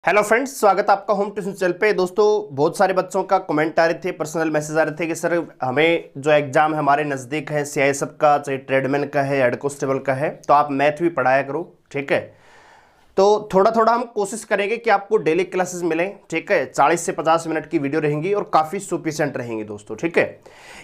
Hello friends, स्वागत है आपका होम ट्यूशन चैनल पे। दोस्तों, बहुत सारे बच्चों का कमेंट आ रहे थे, पर्सनल मैसेज आ रहे थे कि सर हमें जो एग्जाम है हमारे नज़दीक है, सीआईएसएफ का, चाहे ट्रेडमैन का है, हेड कांस्टेबल का है, तो आप मैथ भी पढ़ाया करो। ठीक है, तो थोड़ा थोड़ा हम कोशिश करेंगे कि आपको डेली क्लासेस मिलें। ठीक है, 40 से 50 मिनट की वीडियो रहेंगी और काफ़ी सफिशिएंट रहेंगी दोस्तों। ठीक है,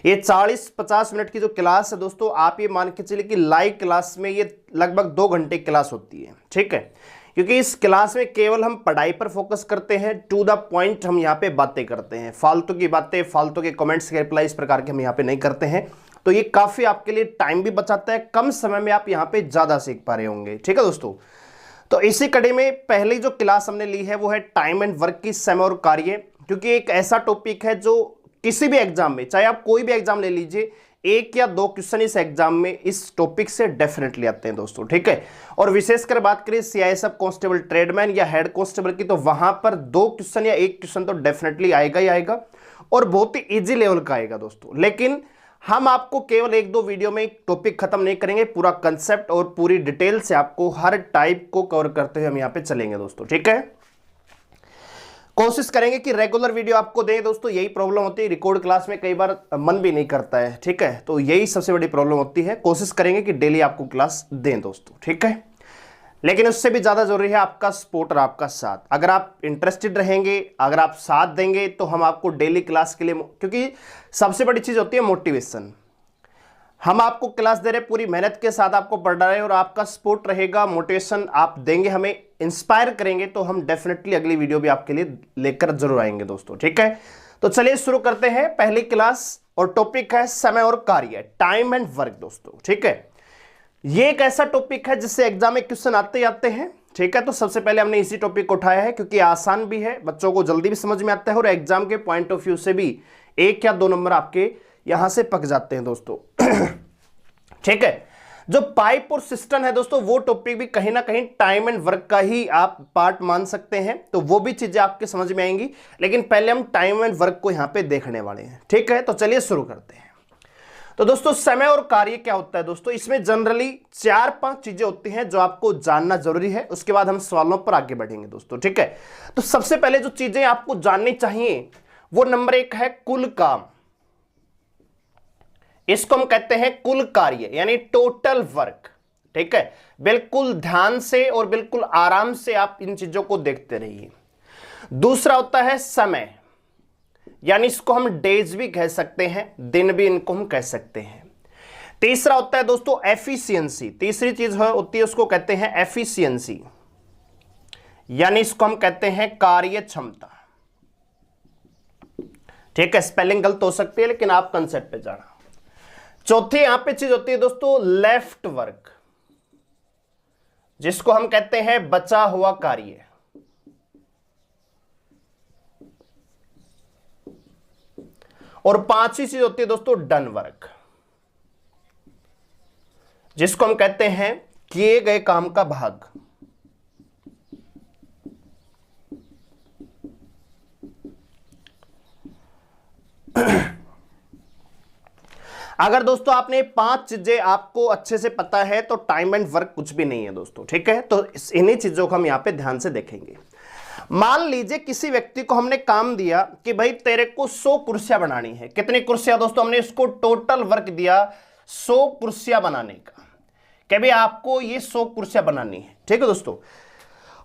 ये 40-50 मिनट की जो क्लास है दोस्तों, आप ये मान के चलिए कि लाइव क्लास में ये लगभग 2 घंटे क्लास होती है। ठीक है, क्योंकि इस क्लास में केवल हम पढ़ाई पर फोकस करते हैं, टू द पॉइंट हम यहाँ पे बातें करते हैं, फालतू की बातें, फालतू के कमेंट्स के रिप्लाई इस प्रकार के हम यहाँ पे नहीं करते हैं। तो ये काफ़ी आपके लिए टाइम भी बचाता है, कम समय में आप यहाँ पे ज़्यादा सीख पा रहे होंगे। ठीक है दोस्तों, तो इसी कड़ी में पहली जो क्लास हमने ली है वो है टाइम एंड वर्क की समय और कार्य, क्योंकि एक ऐसा टॉपिक है जो किसी भी एग्जाम में, चाहे आप कोई भी एग्जाम ले लीजिए, 1 या 2 क्वेश्चन इस एग्जाम में इस टॉपिक से डेफिनेटली आते हैं दोस्तों। ठीक है, और विशेषकर बात करें सीआईएसएफ कांस्टेबल, ट्रेडमैन या हेड कांस्टेबल की, तो वहां पर 2 क्वेश्चन या 1 क्वेश्चन तो डेफिनेटली आएगा ही आएगा, और बहुत ही इजी लेवल का आएगा दोस्तों। लेकिन हम आपको केवल 1-2 वीडियो में एक टॉपिक खत्म नहीं करेंगे, पूरा कंसेप्ट और पूरी डिटेल से आपको हर टाइप को कवर करते हुए हम यहाँ पे चलेंगे दोस्तों। ठीक है, कोशिश करेंगे कि रेगुलर वीडियो आपको दें दोस्तों। यही प्रॉब्लम होती है, रिकॉर्ड क्लास में कई बार मन भी नहीं करता है। ठीक है, तो यही सबसे बड़ी प्रॉब्लम होती है। कोशिश करेंगे कि डेली आपको क्लास दें दोस्तों। ठीक है, लेकिन उससे भी ज़्यादा जरूरी है आपका सपोर्ट और आपका साथ। अगर आप इंटरेस्टेड रहेंगे, अगर आप साथ देंगे, तो हम आपको डेली क्लास के लिए, क्योंकि सबसे बड़ी चीज़ होती है मोटिवेशन। हम आपको क्लास दे रहे, पूरी मेहनत के साथ आपको पढ़ रहे हैं, और आपका सपोर्ट रहेगा, मोटिवेशन आप देंगे, हमें इंस्पायर करेंगे, तो हम डेफिनेटली अगली वीडियो भी आपके लिए लेकर जरूर आएंगे दोस्तों। ठीक है, तो चलिए शुरू करते हैं पहली क्लास, और टॉपिक है समय और कार्य, टाइम एंड वर्क दोस्तों। ठीक है, ये एक ऐसा टॉपिक है जिससे एग्जाम में क्वेश्चन आते ही आते हैं। ठीक है, तो सबसे पहले हमने इसी टॉपिक को उठाया है, क्योंकि आसान भी है, बच्चों को जल्दी भी समझ में आता है, और एग्जाम के पॉइंट ऑफ व्यू से भी 1 या 2 नंबर आपके यहां से पक जाते हैं दोस्तों। ठीक है, जो पाइप और सिस्टम है दोस्तों, वो टॉपिक भी कहीं ना कहीं टाइम एंड वर्क का ही आप पार्ट मान सकते हैं, तो वो भी चीजें आपके समझ में आएंगी। लेकिन पहले हम टाइम एंड वर्क को यहां पे देखने वाले हैं। ठीक है, तो चलिए शुरू करते हैं। तो दोस्तों, समय और कार्य क्या होता है दोस्तों, इसमें जनरली 4-5 चीजें होती हैं जो आपको जानना जरूरी है। उसके बाद हम सवालों पर आगे बढ़ेंगे दोस्तों। ठीक है, तो सबसे पहले जो चीजें आपको जाननी चाहिए वो नंबर 1 है कुल काम। इसको हम कहते हैं कुल कार्य, यानी टोटल वर्क। ठीक है, बिल्कुल ध्यान से और बिल्कुल आराम से आप इन चीजों को देखते रहिए। दूसरा होता है समय, यानी इसको हम डेज भी कह सकते हैं, दिन भी इनको हम कह सकते हैं। तीसरा होता है दोस्तों एफिशिएंसी, तीसरी चीज होती है उसको कहते हैं एफिशिएंसी, यानी इसको हम कहते हैं कार्य क्षमता। ठीक है, स्पेलिंग गलत हो सकती है, लेकिन आप कंसेप्ट पे जाना। चौथी यहां पे चीज होती है दोस्तों लेफ्ट वर्क, जिसको हम कहते हैं बचा हुआ कार्य। और 5वीं चीज होती है दोस्तों डन वर्क, जिसको हम कहते हैं किए गए काम का भाग। अगर दोस्तों आपने 5 चीजें आपको अच्छे से पता है, तो टाइम एंड वर्क कुछ भी नहीं है दोस्तों। ठीक है, तो इन्हीं चीजों को हम यहां पे ध्यान से देखेंगे। मान लीजिए किसी व्यक्ति को हमने काम दिया कि भाई तेरे को 100 कुर्सियां बनानी है। कितनी कुर्सियां दोस्तों, हमने इसको टोटल वर्क दिया 100 कुर्सियां बनाने का, कि भाई आपको ये 100 कुर्सियां बनानी है। ठीक है दोस्तों,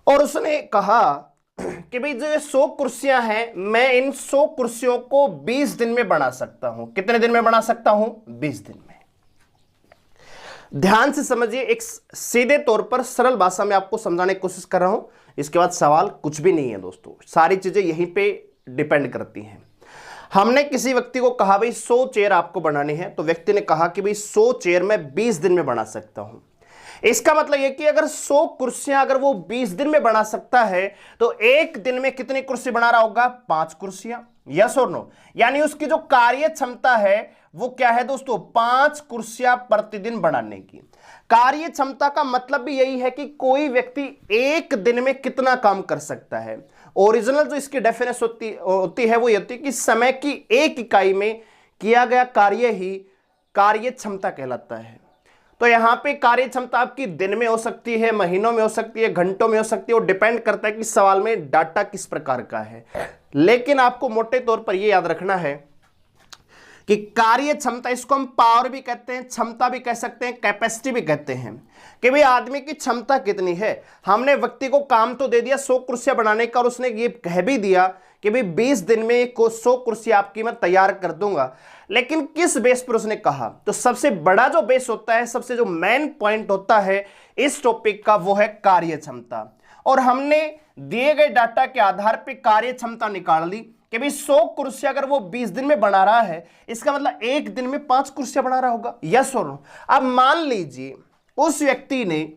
और उसने कहा कि भाई जो ये 100 कुर्सियां हैं, मैं इन 100 कुर्सियों को 20 दिन में बना सकता हूं। कितने दिन में बना सकता हूं? 20 दिन में। ध्यान से समझिए, एक सीधे तौर पर सरल भाषा में आपको समझाने की कोशिश कर रहा हूं। इसके बाद सवाल कुछ भी नहीं है दोस्तों, सारी चीजें यहीं पे डिपेंड करती हैं। हमने किसी व्यक्ति को कहा भाई 100 चेयर आपको बनानी है, तो व्यक्ति ने कहा कि भाई 100 चेयर मैं 20 दिन में बना सकता हूं। इसका मतलब यह कि अगर 100 कुर्सियां अगर वो 20 दिन में बना सकता है, तो एक दिन में कितनी कुर्सी बना रहा होगा? 5 कुर्सियां। यस और नो? यानी उसकी जो कार्य क्षमता है वो क्या है दोस्तों? 5 कुर्सियां प्रतिदिन बनाने की। कार्य क्षमता का मतलब भी यही है कि कोई व्यक्ति एक दिन में कितना काम कर सकता है। ओरिजिनल जो इसकी डेफिनेशन होती है वो ये होती है कि समय की एक इकाई में किया गया कार्य ही कार्य क्षमता कहलाता है। तो यहां पे कार्य क्षमता आपकी दिन में हो सकती है, महीनों में हो सकती है, घंटों में हो सकती है, और डिपेंड करता है कि सवाल में डाटा किस प्रकार का है। लेकिन आपको मोटे तौर पर यह याद रखना है कि कार्य क्षमता, इसको हम पावर भी कहते हैं, क्षमता भी कह सकते हैं, कैपेसिटी भी कहते हैं, कि भाई आदमी की क्षमता कितनी है। हमने व्यक्ति को काम तो दे दिया 100 कुर्सियां बनाने का, और उसने ये कह भी दिया कि भाई 20 दिन में 100 कुर्सियां आपकी मैं तैयार कर दूंगा, लेकिन किस बेस पर उसने कहा। तो सबसे बड़ा जो बेस होता है, सबसे जो मेन पॉइंट होता है इस टॉपिक का, वो है कार्य क्षमता। और हमने दिए गए डाटा के आधार पर कार्य क्षमता निकाल ली कि भाई 100 कुर्सियां अगर वो 20 दिन में बना रहा है, इसका मतलब एक दिन में 5 कुर्सियां बना रहा होगा, यस और नो। अब मान लीजिए उस व्यक्ति ने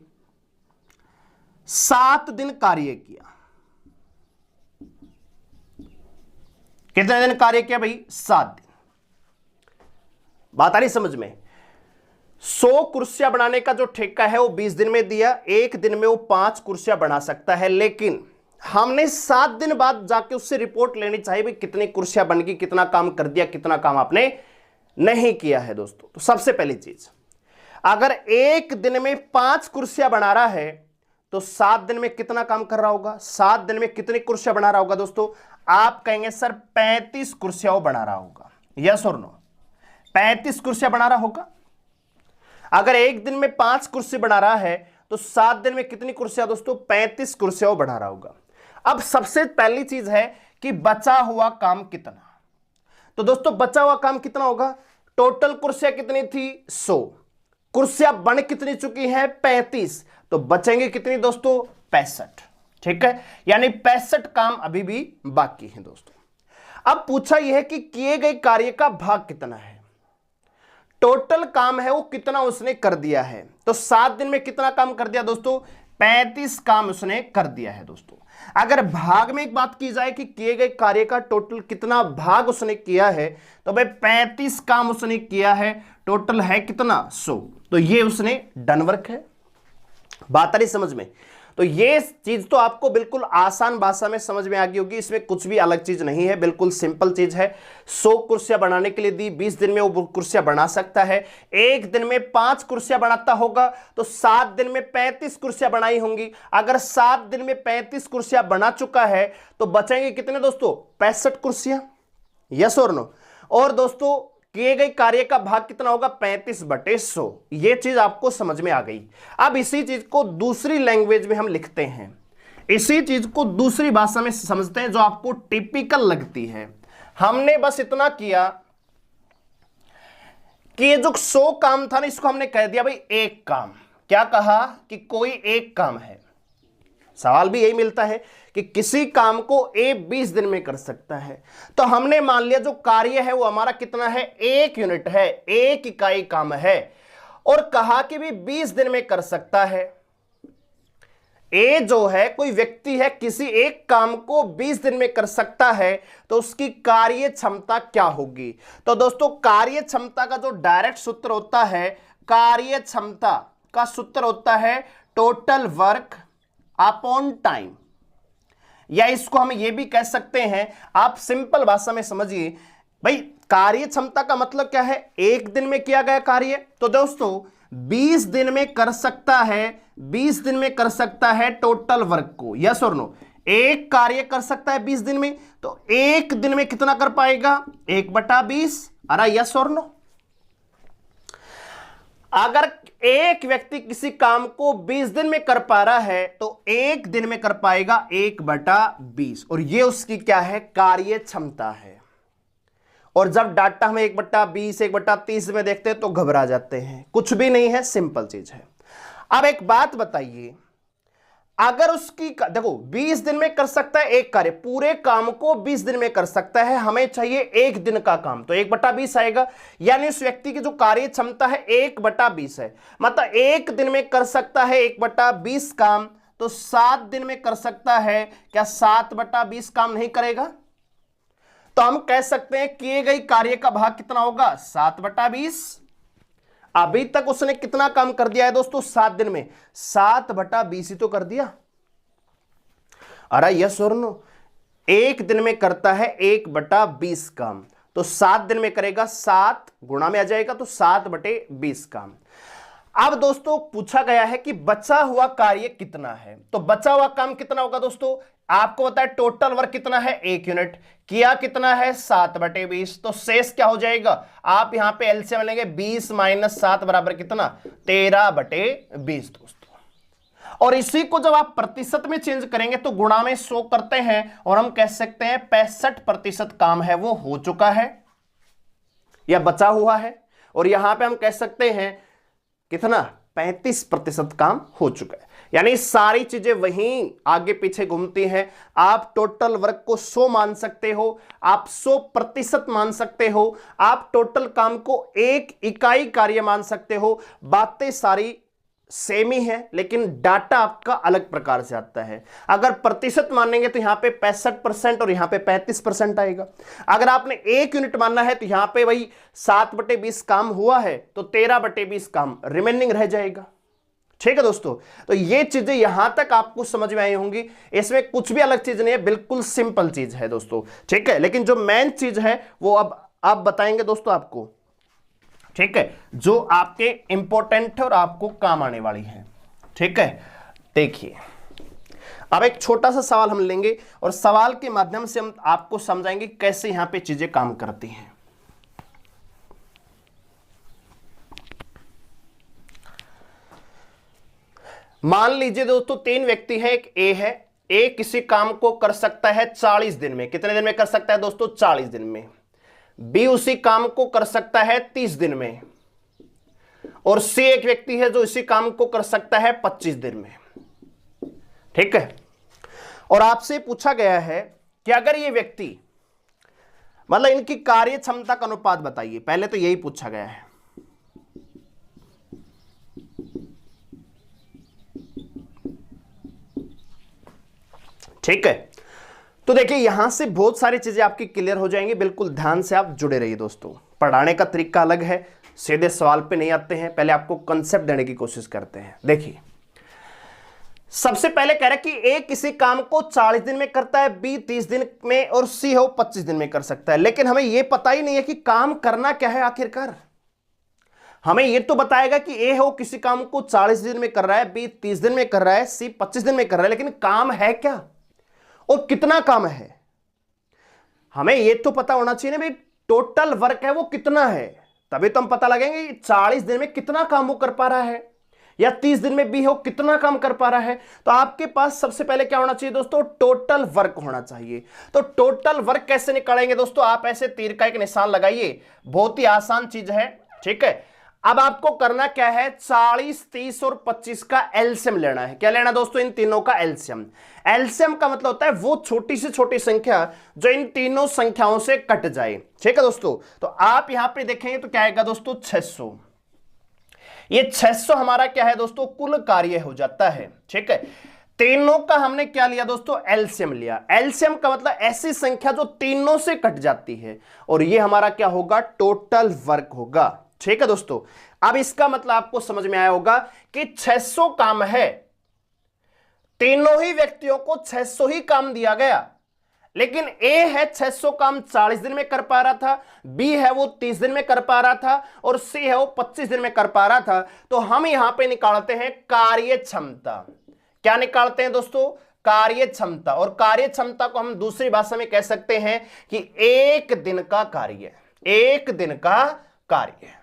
7 दिन कार्य किया। कितने दिन कार्य किया भाई? 7 दिन। बात आ रही समझ में? 100 कुर्सियां बनाने का जो ठेका है वो 20 दिन में दिया, एक दिन में वो 5 कुर्सियां बना सकता है, लेकिन हमने 7 दिन बाद जाके उससे रिपोर्ट लेनी चाहिए भाई कितनी कुर्सियां बन गई, कितना काम कर दिया, कितना काम आपने नहीं किया है दोस्तों। तो सबसे पहली चीज, अगर एक दिन में 5 कुर्सियां बना रहा है तो 7 दिन में कितना काम कर रहा होगा? 7 दिन में कितनी कुर्सियां बना रहा होगा दोस्तों? आप कहेंगे सर 35 कुर्सियां बना रहा होगा, यस और नो? 35 कुर्सियां बना रहा होगा। अगर एक दिन में 5 कुर्सी बना रहा है तो 7 दिन में कितनी कुर्सियां दोस्तों? 35 कुर्सियां बना रहा होगा। अब सबसे पहली चीज है कि बचा हुआ काम कितना। तो दोस्तों बचा हुआ काम कितना होगा? टोटल कुर्सियां कितनी थी? 100। कुर्सियां बन कितनी चुकी हैं? 35। तो बचेंगे कितनी दोस्तों? 65। ठीक है, यानी 65 काम अभी भी बाकी है दोस्तों। अब पूछा यह है कि किए गए कार्य का भाग कितना है। टोटल काम है वो कितना उसने कर दिया है। तो 7 दिन में कितना काम कर दिया दोस्तों? 35 काम उसने कर दिया है दोस्तों। अगर भाग में एक बात की जाए कि किए गए कार्य का टोटल कितना भाग उसने किया है, तो भाई 35 काम उसने किया है, टोटल है कितना? 100। तो ये उसने डन वर्क है। बात आ रही समझ में? तो ये चीज तो आपको बिल्कुल आसान भाषा में समझ में आ गई होगी, इसमें कुछ भी अलग चीज नहीं है, बिल्कुल सिंपल चीज है। 100 कुर्सियां बनाने के लिए दी, 20 दिन में वो कुर्सियां बना सकता है। एक दिन में 5 कुर्सियां बनाता होगा तो 7 दिन में 35 कुर्सियां बनाई होंगी। अगर 7 दिन में 35 कुर्सियां बना चुका है तो बचेंगे कितने दोस्तों? 65 कुर्सियां, यस और नो? और दोस्तों किए गए कार्य का भाग कितना होगा? 35/100। ये चीज आपको समझ में आ गई। अब इसी चीज को दूसरी लैंग्वेज में हम लिखते हैं, इसी चीज को दूसरी भाषा में समझते हैं जो आपको टिपिकल लगती है। हमने बस इतना किया कि ये जो 100 काम था ना, इसको हमने कह दिया भाई एक काम। क्या कहा? कि कोई एक काम है। सवाल भी यही मिलता है कि किसी काम को ए 20 दिन में कर सकता है। तो हमने मान लिया जो कार्य है वो हमारा कितना है? 1 यूनिट है, 1 इकाई काम है, और कहा कि भी 20 दिन में कर सकता है। ए जो है कोई व्यक्ति है, किसी एक काम को 20 दिन में कर सकता है, तो उसकी कार्य क्षमता क्या होगी? तो दोस्तों कार्य क्षमता का जो डायरेक्ट सूत्र होता है, कार्य क्षमता का सूत्र होता है टोटल वर्क अपॉन टाइम, या इसको हम ये भी कह सकते हैं, आप सिंपल भाषा में समझिए भाई, कार्य क्षमता का मतलब क्या है? एक दिन में किया गया कार्य। तो दोस्तों 20 दिन में कर सकता है, 20 दिन में कर सकता है टोटल वर्क को, यस और नो? एक कार्य कर सकता है 20 दिन में, तो एक दिन में कितना कर पाएगा? 1/20। अरे यस और नो? अगर एक व्यक्ति किसी काम को 20 दिन में कर पा रहा है तो एक दिन में कर पाएगा 1/20, और ये उसकी क्या है? कार्य क्षमता है। और जब डाटा हम 1/20, 1/30 में देखते हैं तो घबरा जाते हैं, कुछ भी नहीं है, सिंपल चीज है। अब एक बात बताइए, अगर उसकी देखो 20 दिन में कर सकता है एक कार्य, पूरे काम को 20 दिन में कर सकता है, हमें चाहिए एक दिन का काम, तो 1/20 आएगा। यानी उस व्यक्ति की जो कार्य क्षमता है 1/20 है, मतलब एक दिन में कर सकता है 1/20 काम, तो 7 दिन में कर सकता है क्या? 7/20 काम नहीं करेगा? तो हम कह सकते हैं किए गए कार्य का भाग कितना होगा? 7/20। अभी तक उसने कितना काम कर दिया है दोस्तों? 7 दिन में 7/20 ही तो कर दिया। अरे यस और नो? एक दिन में करता है 1/20 काम, तो 7 दिन में करेगा, 7 गुणा में आ जाएगा, तो 7/20 काम। अब दोस्तों पूछा गया है कि बचा हुआ कार्य कितना है, तो बचा हुआ काम कितना होगा दोस्तों, आपको बताया टोटल वर्क कितना है 1 यूनिट, किया कितना है 7/20, तो शेष क्या हो जाएगा, आप यहां पे एलसीएम लेंगे 20 - 7 बराबर कितना 13/20 दोस्तों। और इसी को जब आप प्रतिशत में चेंज करेंगे तो गुणा में 100 करते हैं और हम कह सकते हैं 65% काम है वो हो चुका है या बचा हुआ है, और यहां पे हम कह सकते हैं कितना 35% काम हो चुका है। यानी सारी चीजें वहीं आगे पीछे घूमती हैं। आप टोटल वर्क को 100 मान सकते हो, आप 100% मान सकते हो, आप टोटल काम को 1 इकाई कार्य मान सकते हो। बातें सारी सेम ही है लेकिन डाटा आपका अलग प्रकार से आता है। अगर प्रतिशत मानेंगे तो यहां पे 65% और यहां पे 35% आएगा। अगर आपने 1 यूनिट मानना है तो यहां पे वही 7/20 काम हुआ है तो 13/20 काम रिमेनिंग रह जाएगा। ठीक है दोस्तों, तो ये चीजें यहां तक आपको समझ में आई होंगी। इसमें कुछ भी अलग चीज नहीं है, बिल्कुल सिंपल चीज है दोस्तों। ठीक है, लेकिन जो मेन चीज है वो अब बताएंगे दोस्तों आपको। ठीक है, जो आपके इंपॉर्टेंट है और आपको काम आने वाली है। ठीक है, देखिए अब एक छोटा सा सवाल हम लेंगे और सवाल के माध्यम से हम आपको समझाएंगे कैसे यहां पे चीजें काम करती हैं। मान लीजिए दोस्तों 3 व्यक्ति है, एक ए है। ए किसी काम को कर सकता है 40 दिन में। कितने दिन में कर सकता है दोस्तों 40 दिन में। बी उसी काम को कर सकता है 30 दिन में, और सी एक व्यक्ति है जो इसी काम को कर सकता है 25 दिन में। ठीक है, और आपसे पूछा गया है कि अगर ये व्यक्ति मतलब इनकी कार्य क्षमता का अनुपात बताइए। पहले तो यही पूछा गया है। ठीक है, तो देखिए यहां से बहुत सारी चीजें आपकी क्लियर हो जाएंगी। बिल्कुल ध्यान से आप जुड़े रहिए दोस्तों। पढ़ाने का तरीका अलग है, सीधे सवाल पे नहीं आते हैं, पहले आपको कंसेप्ट देने की कोशिश करते हैं। देखिए सबसे पहले कह रहा है कि ए किसी काम को 40 दिन में करता है, बी 30 दिन में और सी हो 25 दिन में कर सकता है। लेकिन हमें यह पता ही नहीं है कि काम करना क्या है आखिरकार। हमें यह तो बताएगा कि ए हो किसी काम को 40 दिन में कर रहा है, बी 30 दिन में कर रहा है, सी 25 दिन में कर रहा है, लेकिन काम है क्या और कितना काम है। हमें यह तो पता होना चाहिए ना भाई, टोटल वर्क है वो कितना है, तभी तो हम पता लगेंगे 40 दिन में कितना काम वो कर पा रहा है, या 30 दिन में भी हो कितना काम कर पा रहा है। तो आपके पास सबसे पहले क्या होना चाहिए दोस्तों, टोटल वर्क होना चाहिए। तो टोटल वर्क कैसे निकालेंगे दोस्तों, आप ऐसे तीर का एक निशान लगाइए, बहुत ही आसान चीज है। ठीक है, अब आपको करना क्या है, 40, 30 और 25 का एलसीएम लेना है। क्या लेना दोस्तों, इन तीनों का एलसीएम। एलसीएम का मतलब होता है वो छोटी से छोटी संख्या जो इन तीनों संख्याओं से कट जाए। ठीक है दोस्तों, तो आप यहां पे देखेंगे तो क्या आएगा दोस्तों 600। ये 600 हमारा क्या है दोस्तों, कुल कार्य हो जाता है। ठीक है, तीनों का हमने क्या लिया दोस्तों, एलसीएम लिया। एलसीएम का मतलब ऐसी संख्या जो तीनों से कट जाती है, और ये हमारा क्या होगा, टोटल वर्क होगा। ठीक है दोस्तों, अब इसका मतलब आपको समझ में आया होगा कि 600 काम है, तीनों ही व्यक्तियों को 600 ही काम दिया गया, लेकिन ए है 600 काम 40 दिन में कर पा रहा था, बी है वो 30 दिन में कर पा रहा था, और सी है वो 25 दिन में कर पा रहा था। तो हम यहां पे निकालते हैं कार्य क्षमता। क्या निकालते हैं दोस्तों, कार्य क्षमता। और कार्य क्षमता को हम दूसरी भाषा में कह सकते हैं कि एक दिन का कार्य, एक दिन का कार्य।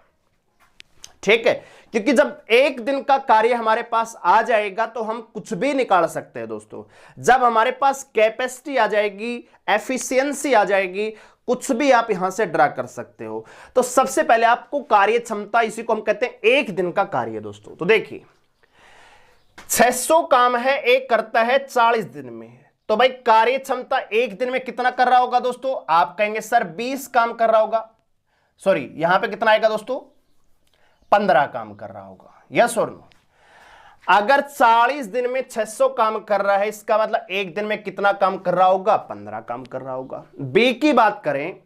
ठीक है, क्योंकि जब एक दिन का कार्य हमारे पास आ जाएगा तो हम कुछ भी निकाल सकते हैं दोस्तों। जब हमारे पास कैपेसिटी आ जाएगी, एफिशिएंसी आ जाएगी, कुछ भी आप यहां से ड्रा कर सकते हो। तो सबसे पहले आपको कार्य क्षमता, इसी को हम कहते हैं एक दिन का कार्य दोस्तों। तो देखिए 600 काम है, एक करता है 40 दिन में, तो भाई कार्य क्षमता एक दिन में कितना कर रहा होगा दोस्तों, आप कहेंगे सर 20 काम कर रहा होगा। सॉरी, यहां पे कितना आएगा दोस्तों, 15 काम कर रहा होगा। यस और नो। अगर 40 दिन में 600 काम कर रहा है, इसका मतलब एक दिन में कितना काम कर रहा होगा, 15 काम कर रहा होगा। बी की बात करें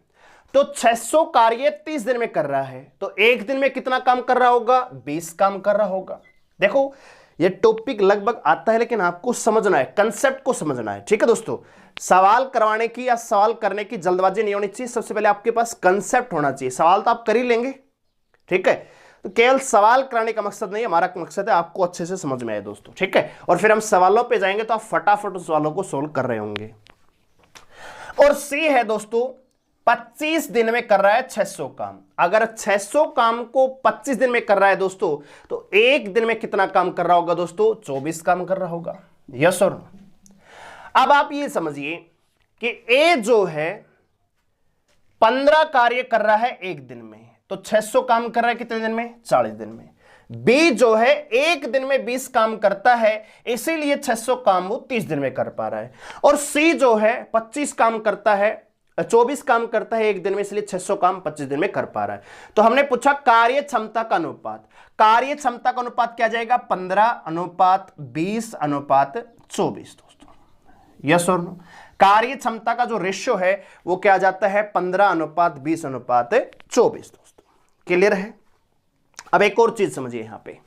तो 600 कार्य 30 दिन में कर रहा है, तो एक दिन में कितना काम कर रहा होगा, 20 काम कर रहा होगा। देखो ये टॉपिक लगभग आता है, लेकिन आपको समझना है, कंसेप्ट को समझना है। ठीक है दोस्तों, सवाल करवाने की या सवाल करने की जल्दबाजी नहीं होनी चाहिए। सबसे पहले आपके पास कंसेप्ट होना चाहिए। सवाल तो आप कर ही लेंगे, ठीक है, तो केवल सवाल कराने का मकसद नहीं, हमारा मकसद है आपको अच्छे से समझ में आए दोस्तों, ठीक है। और फिर हम सवालों पे जाएंगे तो आप फटाफट उस सवालों को सोल्व कर रहे होंगे। और सी है दोस्तों 25 दिन में कर रहा है 600 काम। अगर 600 काम को 25 दिन में कर रहा है दोस्तों, तो एक दिन में कितना काम कर रहा होगा दोस्तों? 24 काम कर रहा होगा। यस और नो? अब आप ये समझिए कि ए जो है 15 कार्य कर रहा है एक दिन में, तो 600 काम कर रहा है कितने दिन में? 40 दिन में। बी जो है एक दिन में 20 काम करता है, इसीलिए 600 काम वो 30 दिन में कर पा रहा है। और सी जो है 25 काम करता है, 24 काम करता है एक दिन में, इसलिए 600 काम 25 दिन में कर पा रहा है। तो हमने पूछा कार्य क्षमता का अनुपात। कार्य क्षमता का अनुपात क्या जाएगा? 15:20:24 दोस्तों। यस और नो? कार्य क्षमता का जो रेशियो है वो क्या जाता है? 15:20:24 दोस्तों। क्लियर है? अब एक और चीज समझिए यहां पे,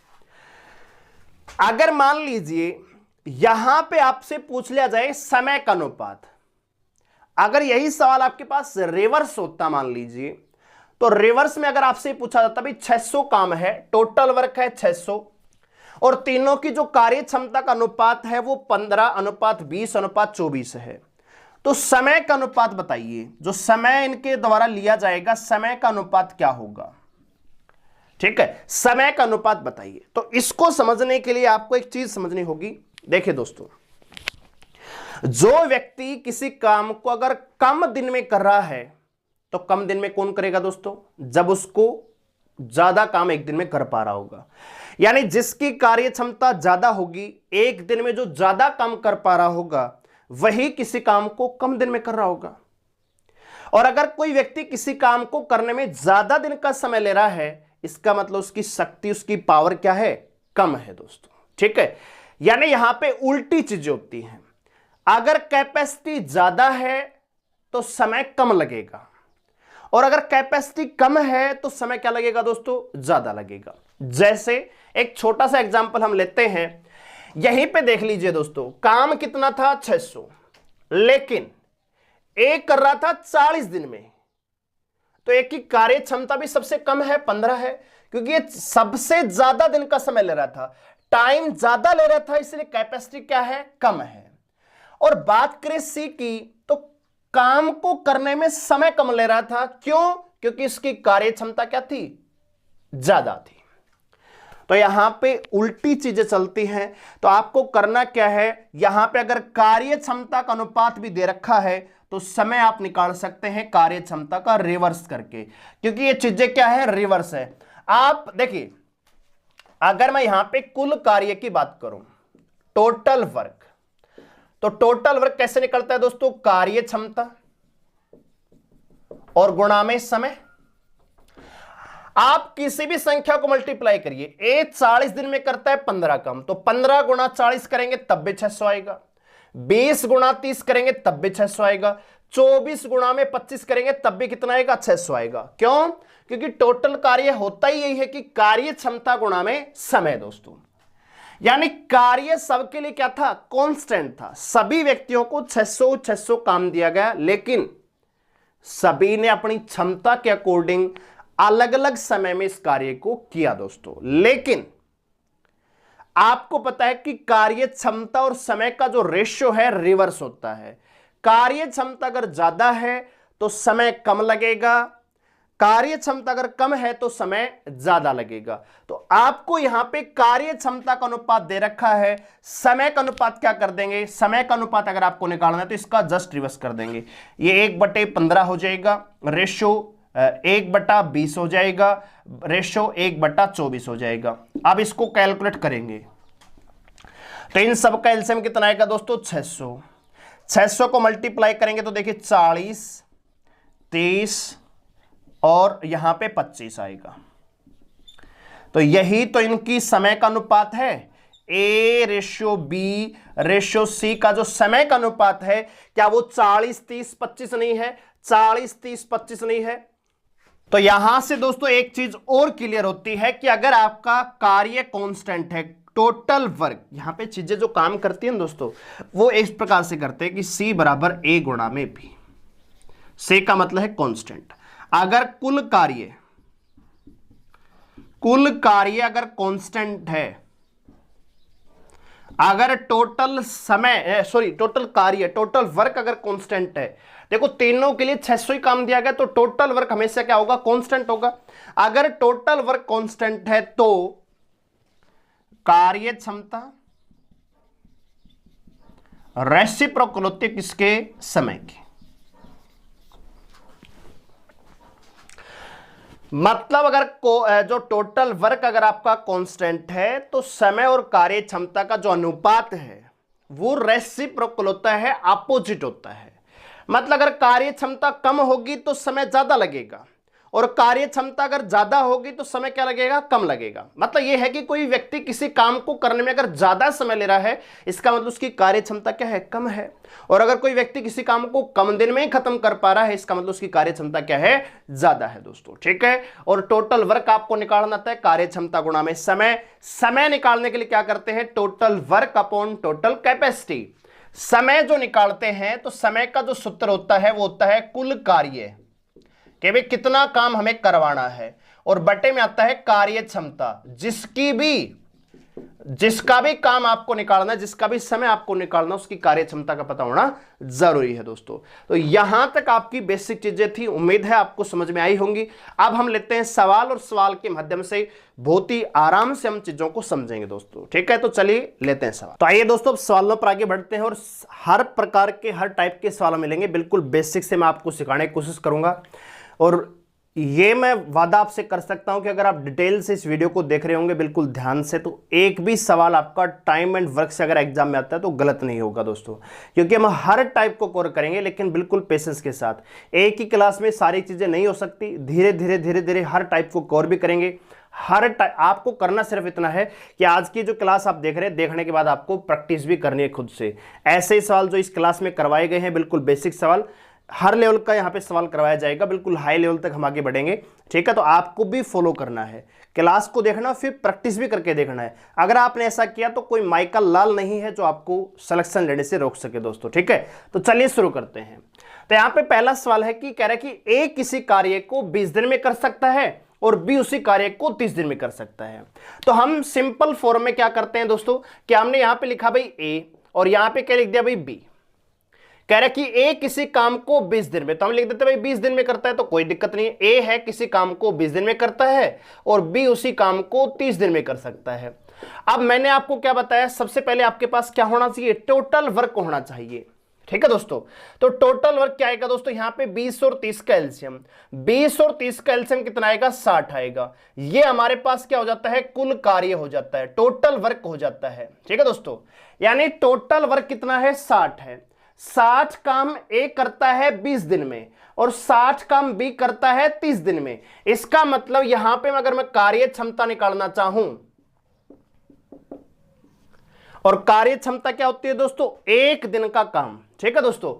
अगर मान लीजिए यहां पे आपसे पूछ लिया जाए समय का अनुपात, अगर यही सवाल आपके पास रिवर्स होता मान लीजिए, तो रिवर्स में अगर आपसे पूछा जाता भाई 600 काम है, टोटल वर्क है 600, और तीनों की जो कार्य क्षमता का अनुपात है वो 15:20:24 है, तो समय का अनुपात बताइए। जो समय इनके द्वारा लिया जाएगा, समय का अनुपात क्या होगा? ठीक है, समय का अनुपात बताइए। तो इसको समझने के लिए आपको एक चीज समझनी होगी। देखिए दोस्तों, जो व्यक्ति किसी काम को अगर कम दिन में कर रहा है, तो कम दिन में कौन करेगा दोस्तों? जब उसको ज्यादा काम एक दिन में कर पा रहा होगा। यानी जिसकी कार्य क्षमता ज्यादा होगी, एक दिन में जो ज्यादा काम कर पा रहा होगा, वही किसी काम को कम दिन में कर रहा होगा। और अगर कोई व्यक्ति किसी काम को करने में ज्यादा दिन का समय ले रहा है, इसका मतलब उसकी शक्ति, उसकी पावर क्या है? कम है दोस्तों। ठीक है, यानी यहां पे उल्टी चीजें होती हैं। अगर कैपेसिटी ज्यादा है तो समय कम लगेगा, और अगर कैपेसिटी कम है तो समय क्या लगेगा दोस्तों? ज्यादा लगेगा। जैसे एक छोटा सा एग्जांपल हम लेते हैं, यहीं पे देख लीजिए दोस्तों, काम कितना था? 600, लेकिन एक कर रहा था 40 दिन में, तो एक की कार्य क्षमता भी सबसे कम है, 15 है, क्योंकि ये सबसे ज्यादा दिन का समय ले रहा था, टाइम ज्यादा ले रहा था, इसलिए कैपेसिटी क्या है? कम है। और बात करें सी की, तो काम को करने में समय कम ले रहा था। क्यों? क्योंकि इसकी कार्य क्षमता क्या थी? ज्यादा थी। तो यहां पे उल्टी चीजें चलती हैं। तो आपको करना क्या है, यहां पे अगर कार्य क्षमता का अनुपात भी दे रखा है, तो समय आप निकाल सकते हैं कार्य क्षमता का रिवर्स करके, क्योंकि ये चीजें क्या है? रिवर्स है। आप देखिए, अगर मैं यहां पे कुल कार्य की बात करूं, टोटल वर्क, तो टोटल वर्क कैसे निकलता है दोस्तों? कार्य क्षमता और गुणा में समय। आप किसी भी संख्या को मल्टीप्लाई करिए। ए 40 दिन में करता है 15 काम, तो 15 गुणा 40 करेंगे तब भी 600 आएगा। 20 गुणा 30 करेंगे तब भी 600 आएगा। 24 गुणा में 25 करेंगे तब भी कितना आएगा? 600 आएगा। क्यों? क्योंकि टोटल कार्य होता ही यही है कि कार्य क्षमता गुणा में समय दोस्तों। यानी कार्य सबके लिए क्या था? कांस्टेंट था। सभी व्यक्तियों को 600 काम दिया गया, लेकिन सभी ने अपनी क्षमता के अकॉर्डिंग अलग अलग समय में इस कार्य को किया दोस्तों। लेकिन आपको पता है कि कार्य क्षमता और समय का जो रेशियो है रिवर्स होता है। कार्य क्षमता अगर ज्यादा है तो समय कम लगेगा, कार्य क्षमता अगर कम है तो समय ज्यादा लगेगा। तो आपको यहां पे कार्य क्षमता का अनुपात दे रखा है, समय का अनुपात क्या कर देंगे? समय का अनुपात अगर आपको निकालना है तो इसका जस्ट रिवर्स कर देंगे। ये 1/15 हो जाएगा, रेशियो 1/20 हो जाएगा, रेशियो 1/24 हो जाएगा। अब इसको कैलकुलेट करेंगे तो इन सब का एलसीएम कितना आएगा दोस्तों? 600। 600 को मल्टीप्लाई करेंगे तो देखिए 40, 30 और यहां पे 25 आएगा। तो यही तो इनकी समय का अनुपात है। A ratio B ratio C का जो समय का अनुपात है, क्या वो 40, 30, 25 नहीं है? 40, 30, 25 नहीं है? तो यहां से दोस्तों एक चीज और क्लियर होती है कि अगर आपका कार्य कांस्टेंट है, टोटल वर्क, यहां पे चीजें जो काम करती हैं दोस्तों वो इस प्रकार से करते हैं कि सी बराबर ए गुणा में बी। सी का मतलब है कांस्टेंट। अगर कुल कार्य कुल कार्य अगर कांस्टेंट है, अगर टोटल समय टोटल कार्य, टोटल वर्क अगर कांस्टेंट है, देखो तीनों के लिए 600 ही काम दिया गया, तो टोटल वर्क हमेशा क्या होगा, कांस्टेंट होगा। अगर टोटल वर्क कांस्टेंट है तो कार्य क्षमता रेसिप्रोकल होती है किसके, समय की। मतलब अगर जो टोटल वर्क अगर आपका कांस्टेंट है तो समय और कार्य क्षमता का जो अनुपात है वो रेसिप्रोकल होता है, अपोजिट होता है। मतलब अगर कार्य क्षमता कम होगी तो समय ज्यादा लगेगा, और कार्य क्षमता अगर ज्यादा होगी तो समय क्या लगेगा, कम लगेगा। मतलब यह है कि कोई व्यक्ति किसी काम को करने में अगर ज्यादा समय ले रहा है, इसका मतलब उसकी कार्य क्षमता क्या है, कम है। और अगर कोई व्यक्ति किसी काम को कम दिन में ही खत्म कर पा रहा है, इसका मतलब उसकी कार्य क्षमता क्या है, ज्यादा है दोस्तों। ठीक है। और टोटल वर्क आपको निकालना था कार्य क्षमता गुणा में समय। समय निकालने के लिए क्या करते हैं, total work upon total capacity. समय जो निकालते हैं तो समय का जो सूत्र होता है वो होता है कुल कार्य, कि भाई कितना काम हमें करवाना है, और बटे में आता है कार्य क्षमता। जिसका भी काम आपको निकालना है, जिसका भी समय आपको निकालना, उसकी कार्य क्षमता का पता होना जरूरी है दोस्तों। तो यहां तक आपकी बेसिक चीजें थी, उम्मीद है आपको समझ में आई होंगी। अब हम लेते हैं सवाल, और सवाल के माध्यम से बहुत ही आराम से हम चीजों को समझेंगे दोस्तों। ठीक है, तो चलिए लेते हैं सवाल। तो आइए दोस्तों सवालों पर आगे बढ़ते हैं, और हर प्रकार के हर टाइप के सवाल मिलेंगे, बिल्कुल बेसिक से मैं आपको सिखाने की कोशिश करूंगा। और ये मैं वादा आपसे कर सकता हूं कि अगर आप डिटेल से इस वीडियो को देख रहे होंगे बिल्कुल ध्यान से, तो एक भी सवाल आपका टाइम एंड वर्क से अगर एग्जाम में आता है तो गलत नहीं होगा दोस्तों, क्योंकि हम हर टाइप को कवर करेंगे, लेकिन बिल्कुल पेशेंस के साथ। एक ही क्लास में सारी चीजें नहीं हो सकती, धीरे धीरे हर टाइप को कवर भी करेंगे। आपको करना सिर्फ इतना है कि आज की जो क्लास आप देख रहे हैं, देखने के बाद आपको प्रैक्टिस भी करनी है खुद से। ऐसे ही सवाल जो इस क्लास में करवाए गए हैं, बिल्कुल बेसिक सवाल, हर लेवल का यहाँ पे सवाल करवाया जाएगा, बिल्कुल हाई लेवल तक हम आगे बढ़ेंगे। ठीक है, तो आपको भी फॉलो करना है, क्लास को देखना, फिर प्रैक्टिस भी करके देखना है। अगर आपने ऐसा किया तो कोई माइकल लाल नहीं है जो आपको सिलेक्शन लेने से रोक सके दोस्तों। ठीक है, तो चलिए शुरू करते हैं। तो यहाँ पे पहला सवाल है कि कह रहा है कि ए किसी कार्य को 20 दिन में कर सकता है और बी उसी कार्य को 30 दिन में कर सकता है। तो हम सिंपल फॉर्म में क्या करते हैं दोस्तों, कि हमने यहां पे लिखा भाई ए, और यहां पे क्या लिख दिया भाई बी। कह रहा है कि ए किसी काम को 20 दिन में, तो हम लिख देते हैं भाई 20 दिन में करता है, तो कोई दिक्कत नहीं है। ए है किसी काम को 20 दिन में करता है, और बी उसी काम को 30 दिन में कर सकता है। अब मैंने आपको क्या बताया, सबसे पहले आपके पास क्या होना चाहिए, टोटल वर्क होना चाहिए। ठीक है दोस्तों, तो टोटल वर्क क्या आएगा दोस्तों, यहां पे 20 और 30 का एलसीएम, 20 और 30 का एलसीएम कितना आएगा, 60 आएगा। ये हमारे पास क्या हो जाता है, कुल कार्य हो जाता है, टोटल वर्क हो जाता है। ठीक है दोस्तों, यानी टोटल वर्क कितना है, 60 है। 60 काम ए करता है 20 दिन में, और 60 काम बी करता है 30 दिन में। इसका मतलब यहां पे अगर मैं कार्य क्षमता निकालना चाहूं, और कार्य क्षमता क्या होती है दोस्तों, एक दिन का काम। ठीक है दोस्तों,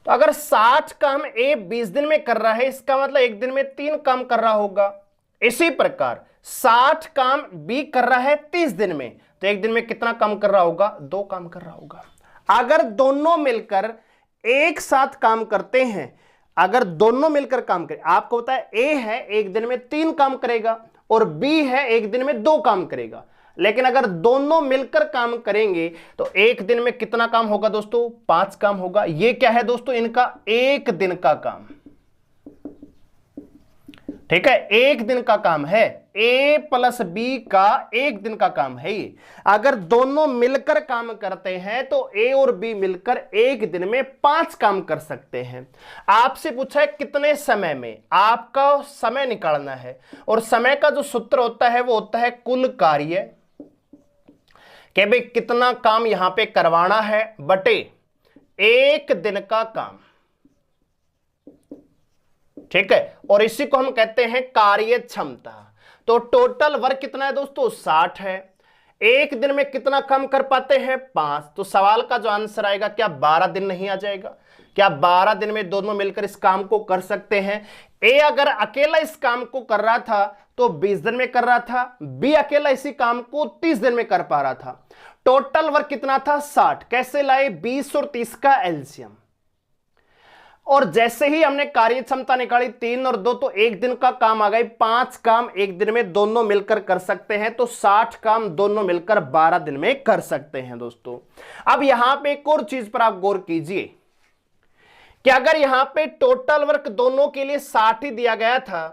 तो अगर 60 काम ए 20 दिन में कर रहा है, इसका मतलब एक दिन में 3 काम कर रहा होगा। इसी प्रकार 60 काम बी कर रहा है 30 दिन में, तो एक दिन में कितना काम कर रहा होगा, 2 काम कर रहा होगा। अगर दोनों मिलकर एक साथ काम करते हैं, अगर दोनों मिलकर काम करें, आपको पता है ए है एक दिन में 3 काम करेगा, और बी है एक दिन में 2 काम करेगा। लेकिन अगर दोनों मिलकर काम करेंगे तो एक दिन में कितना काम होगा दोस्तों, 5 काम होगा। ये क्या है दोस्तों, इनका एक दिन का काम। ठीक है, एक दिन का काम है, ए प्लस बी का एक दिन का काम है ये। अगर दोनों मिलकर काम करते हैं तो ए और बी मिलकर एक दिन में 5 काम कर सकते हैं। आपसे पूछा है कितने समय में, आपका समय निकालना है, और समय का जो सूत्र होता है वो होता है कुल कार्य, कि भाई कितना काम यहां पे करवाना है बटे एक दिन का काम। ठीक है, और इसी को हम कहते हैं कार्य क्षमता। तो टोटल वर्क कितना है दोस्तों, 60 है। एक दिन में कितना काम कर पाते हैं, 5। तो सवाल का जो आंसर आएगा, क्या 12 दिन नहीं आ जाएगा, क्या 12 दिन में दोनों मिलकर इस काम को कर सकते हैं। ए अगर अकेला इस काम को कर रहा था तो 20 दिन में कर रहा था, बी अकेला इसी काम को 30 दिन में कर पा रहा था। टोटल वर्क कितना था, 60। कैसे लाए, 20 और 30 का एलसीएम, और जैसे ही हमने कार्य क्षमता निकाली 3 और 2, तो एक दिन का काम आ गई, 5 काम एक दिन में दोनों मिलकर कर सकते हैं, तो 60 काम दोनों मिलकर 12 दिन में कर सकते हैं दोस्तों। अब यहां पे एक और चीज पर आप गौर कीजिए कि अगर यहां पे टोटल वर्क दोनों के लिए 60 ही दिया गया था,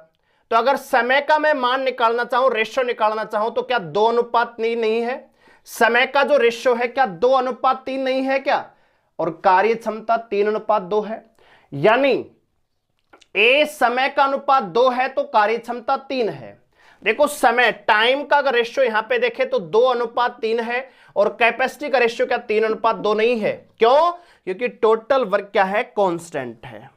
तो अगर समय का मैं मान निकालना चाहूं, रेशियो निकालना चाहूं, तो क्या 2:3 नहीं है? समय का जो रेशियो है क्या 2:3 नहीं है क्या? और कार्य क्षमता 3:2 है, यानी ए समय का अनुपात 2 है तो कार्य क्षमता 3 है। देखो समय टाइम का अगर रेशियो यहां पे देखें तो 2:3 है, और कैपेसिटी का रेशियो क्या 3:2 नहीं है? क्यों? क्योंकि टोटल वर्क क्या है? कांस्टेंट है।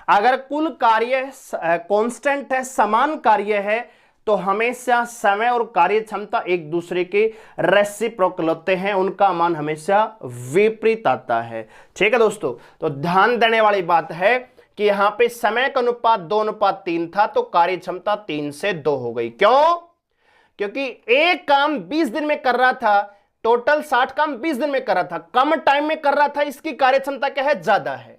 अगर कुल कार्य कांस्टेंट है, समान कार्य है, तो हमेशा समय और कार्य क्षमता एक दूसरे के रेसिप्रोकल होते हैं, उनका मान हमेशा विपरीत आता है। ठीक है दोस्तों, तो ध्यान देने वाली बात है कि यहां पे समय का अनुपात 2:3 था, तो कार्य क्षमता 3 से 2 हो गई। क्यों? क्योंकि एक काम 20 दिन में कर रहा था, टोटल 60 काम 20 दिन में कर रहा था, कम टाइम में कर रहा था, इसकी कार्य क्षमता क्या है? ज्यादा है।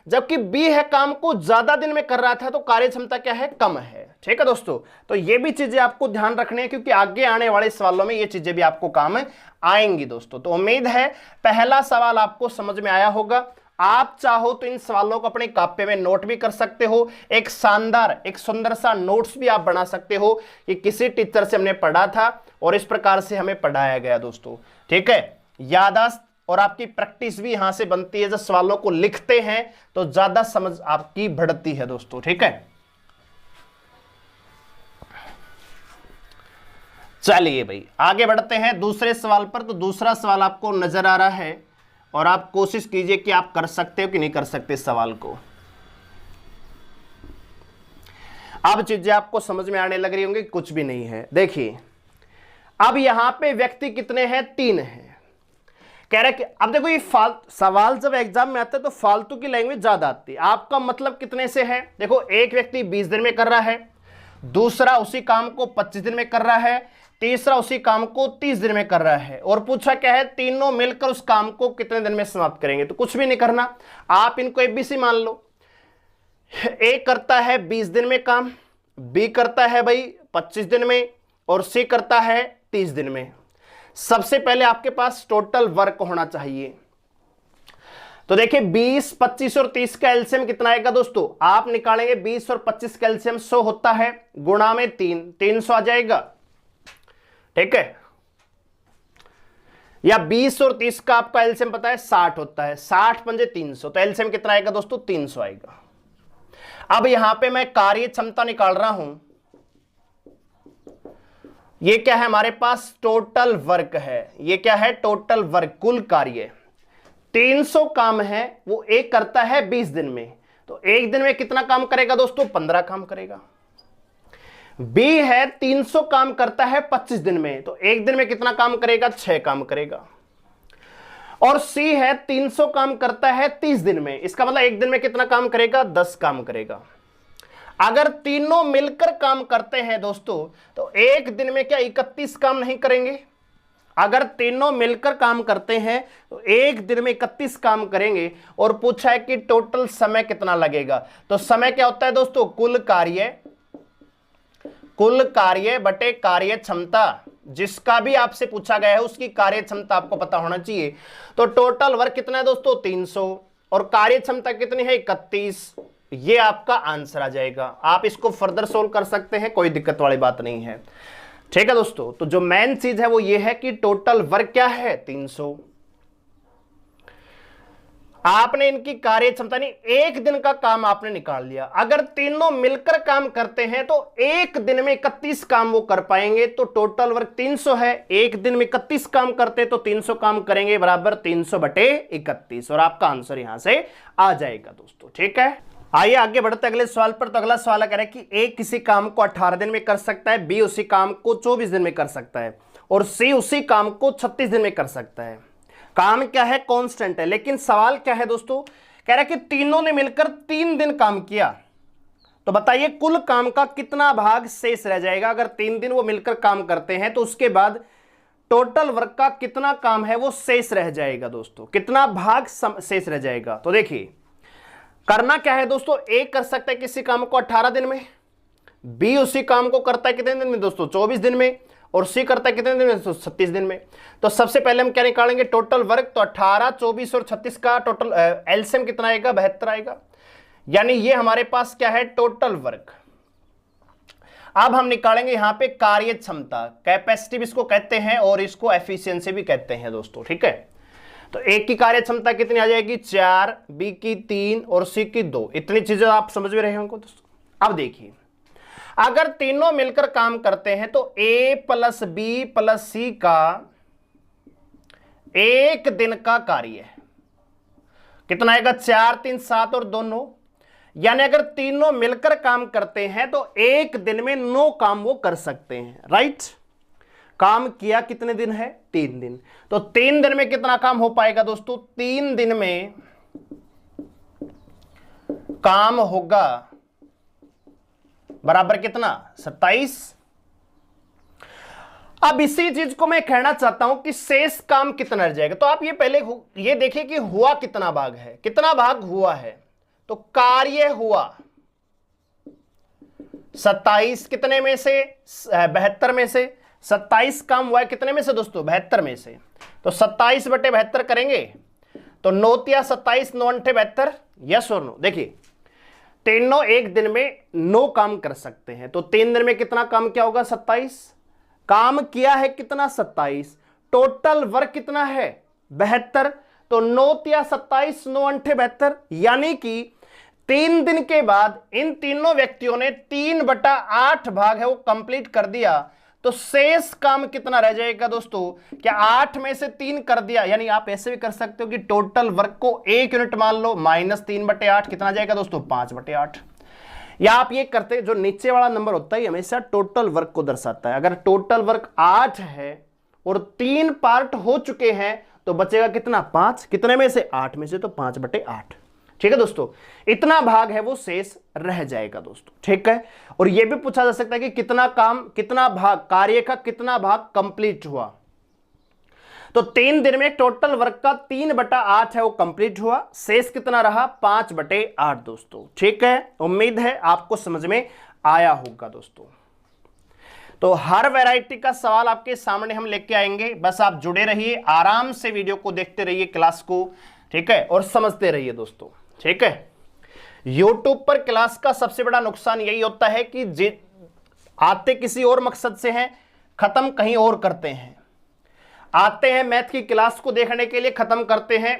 जबकि बी है काम को ज्यादा दिन में कर रहा था, तो कार्य क्षमता क्या है? कम है। ठीक है दोस्तों, तो ये भी चीजें आपको ध्यान रखनी है, क्योंकि आगे आने वाले सवालों में ये चीजें भी आपको काम आएंगी दोस्तों। तो उम्मीद है पहला सवाल आपको समझ में आया होगा। आप चाहो तो इन सवालों को अपने कापे में नोट भी कर सकते हो, एक शानदार एक सुंदर सा नोट्स भी आप बना सकते हो कि किसी टीचर से हमने पढ़ा था और इस प्रकार से हमें पढ़ाया गया दोस्तों। ठीक है, याददाश्त और आपकी प्रैक्टिस भी यहां से बनती है। जब सवालों को लिखते हैं तो ज्यादा समझ आपकी बढ़ती है दोस्तों। ठीक है, चलिए भाई आगे बढ़ते हैं दूसरे सवाल पर। तो दूसरा सवाल आपको नजर आ रहा है और आप कोशिश कीजिए कि आप कर सकते हो कि नहीं कर सकते इस सवाल को। अब चीजें आपको समझ में आने लग रही होंगी, कुछ भी नहीं है। देखिए अब यहां पे व्यक्ति कितने हैं? 3 हैं। कह रहा है कि अब देखो ये सवाल जब एग्जाम में आता है तो फालतू की लैंग्वेज ज्यादा आती है। आपका मतलब कितने से है? देखो एक व्यक्ति 20 दिन में कर रहा है, दूसरा उसी काम को 25 दिन में कर रहा है, तीसरा उसी काम को 30 दिन में कर रहा है, और पूछा क्या है? तीनों मिलकर उस काम को कितने दिन में समाप्त करेंगे? तो कुछ भी नहीं करना, आप इनको एबीसी मान लो। ए करता है 20 दिन में काम, बी करता है भाई 25 दिन में, और सी करता है 30 दिन में। सबसे पहले आपके पास टोटल वर्क होना चाहिए। तो देखिए 20, 25 और 30 का एलसीएम कितना आएगा दोस्तों? आप निकालेंगे 20 और 25 का एलसीएम 100 होता है, गुणा में 300 आ जाएगा। ठीक है, या 20 और 30 का आपका एलसीएम पता है 60 होता है, 60 पंजे 300, तो एलसीएम कितना आएगा दोस्तों? 300 आएगा। अब यहां पे मैं कार्य क्षमता निकाल रहा हूं, ये क्या है हमारे पास? टोटल वर्क है। ये क्या है? टोटल वर्क, कुल कार्य। 300 काम है, वो एक करता है 20 दिन में, तो एक दिन में कितना काम करेगा दोस्तों? 15 काम करेगा। बी है 300 काम करता है 25 दिन में, तो एक दिन में कितना काम करेगा? 6 काम करेगा। और सी है 300 काम करता है 30 दिन में, इसका मतलब एक दिन में कितना काम करेगा? 10 काम करेगा। अगर तीनों मिलकर काम करते हैं दोस्तों, तो एक दिन में क्या 31 काम नहीं करेंगे? अगर तीनों मिलकर काम करते हैं तो एक दिन में 31 काम करेंगे। और पूछा है कि टोटल समय कितना लगेगा? तो समय क्या होता है दोस्तों? कुल कार्य बटे कार्य क्षमता। जिसका भी आपसे पूछा गया है उसकी कार्य क्षमता आपको पता होना चाहिए। तो टोटल वर्क कितना है दोस्तों? 300, और कार्य क्षमता कितनी है? 31। ये आपका आंसर आ जाएगा। आप इसको फर्दर सोल्व कर सकते हैं, कोई दिक्कत वाली बात नहीं है। ठीक है दोस्तों, तो जो मेन चीज है वो ये है कि टोटल वर्क क्या है? 300। आपने इनकी कार्य क्षमता नहीं, एक दिन का काम आपने निकाल लिया। अगर तीनों मिलकर काम करते हैं तो एक दिन में 31 काम वो कर पाएंगे, तो टोटल वर्क 300 है। एक दिन में 31 काम करते तो 300 काम करेंगे, बराबर 300 बटे 31, और आपका आंसर यहां से आ जाएगा दोस्तों। ठीक है, आइए आगे बढ़ते अगले सवाल पर। तो अगला सवाल कह रहा है कि ए किसी काम को 18 दिन में कर सकता है, बी उसी काम को 24 दिन में कर सकता है, और सी उसी काम को 36 दिन में कर सकता है। काम क्या है? कांस्टेंट है। लेकिन सवाल क्या है दोस्तों? कह रहा है कि तीनों ने मिलकर 3 दिन काम किया, तो बताइए कुल काम का कितना भाग शेष रह जाएगा? अगर 3 दिन वो मिलकर काम करते हैं तो उसके बाद टोटल वर्क का कितना काम है वो शेष रह जाएगा दोस्तों? कितना भाग शेष रह जाएगा? तो देखिए करना क्या है दोस्तों, ए कर सकता है किसी काम को 18 दिन में, बी उसी काम को करता है कितने दिन में दोस्तों, 24 दिन में, और सी करता है कितने दिन में दोस्तों, 36 दिन में। तो सबसे पहले हम क्या निकालेंगे, टोटल वर्क। तो 18, 24 और 36 का टोटल एलसीएम कितना आएगा, 72 आएगा। यानी ये हमारे पास क्या है, टोटल वर्क। अब हम निकालेंगे यहां पे कार्य क्षमता, कैपेसिटी इसको कहते हैं और इसको एफिशिएंसी भी कहते हैं दोस्तों, ठीक है। तो ए की कार्य क्षमता कितनी आ जाएगी, 4, बी की 3 और सी की 2। इतनी चीजें आप समझ में रहे होंगे दोस्तों। अब देखिए, अगर तीनों मिलकर काम करते हैं तो ए प्लस बी प्लस सी का एक दिन का कार्य कितना आएगा, 4, 3, 7 और 2, 9। यानी अगर तीनों मिलकर काम करते हैं तो एक दिन में 9 काम वो कर सकते हैं, राइट। काम किया कितने दिन है, 3 दिन। तो 3 दिन में कितना काम हो पाएगा दोस्तों, 3 दिन में काम होगा बराबर कितना, 27। अब इसी चीज को मैं कहना चाहता हूं कि शेष काम कितना रह जाएगा। तो आप ये पहले ये देखिए कि हुआ कितना भाग है, कितना भाग हुआ है। तो कार्य हुआ 27 कितने में से, 72 में से। 27 काम हुआ है कितने में से दोस्तों, 72 में से। तो 27/72 करेंगे तो 9 या 27, 9 8 72, यस और नो। देखिए तीनों एक दिन में 9 काम कर सकते हैं। तो 3 दिन में कितना काम क्या होगा, 27। काम किया है कितना, 27। टोटल वर्क कितना है, 72। तो 9 या 27, 9 8 72। यानी कि 3 दिन के बाद इन तीनों व्यक्तियों ने 3/8 भाग है वो कंप्लीट कर दिया। तो शेष काम कितना रह जाएगा दोस्तों, क्या 8 में से 3 कर दिया। यानी आप ऐसे भी कर सकते हो कि टोटल वर्क को 1 यूनिट मान लो, -3/8 कितना जाएगा दोस्तों, 5/8। या आप ये करते, जो नीचे वाला नंबर होता है हमेशा टोटल वर्क को दर्शाता है। अगर टोटल वर्क 8 है और 3 पार्ट हो चुके हैं तो बचेगा कितना, 5। कितने में से, 8 में से, तो 5/8। ठीक है दोस्तों, इतना भाग है वो शेष रह जाएगा दोस्तों, ठीक है। और यह भी पूछा जा सकता है कि कितना काम, कितना भाग, कार्य का कितना भाग कंप्लीट हुआ। तो 3 दिन में टोटल वर्क का 3/8 है वो कंप्लीट हुआ, शेष कितना रहा, 5/8 दोस्तों, ठीक है। उम्मीद है आपको समझ में आया होगा दोस्तों। तो हर वैरायटी का सवाल आपके सामने हम लेके आएंगे, बस आप जुड़े रहिए, आराम से वीडियो को देखते रहिए, क्लास को, ठीक है, और समझते रहिए दोस्तों, ठीक है। YouTube पर क्लास का सबसे बड़ा नुकसान यही होता है कि आते किसी और मकसद से हैं, खत्म कहीं और करते हैं। आते हैं मैथ की क्लास को देखने के लिए, खत्म करते हैं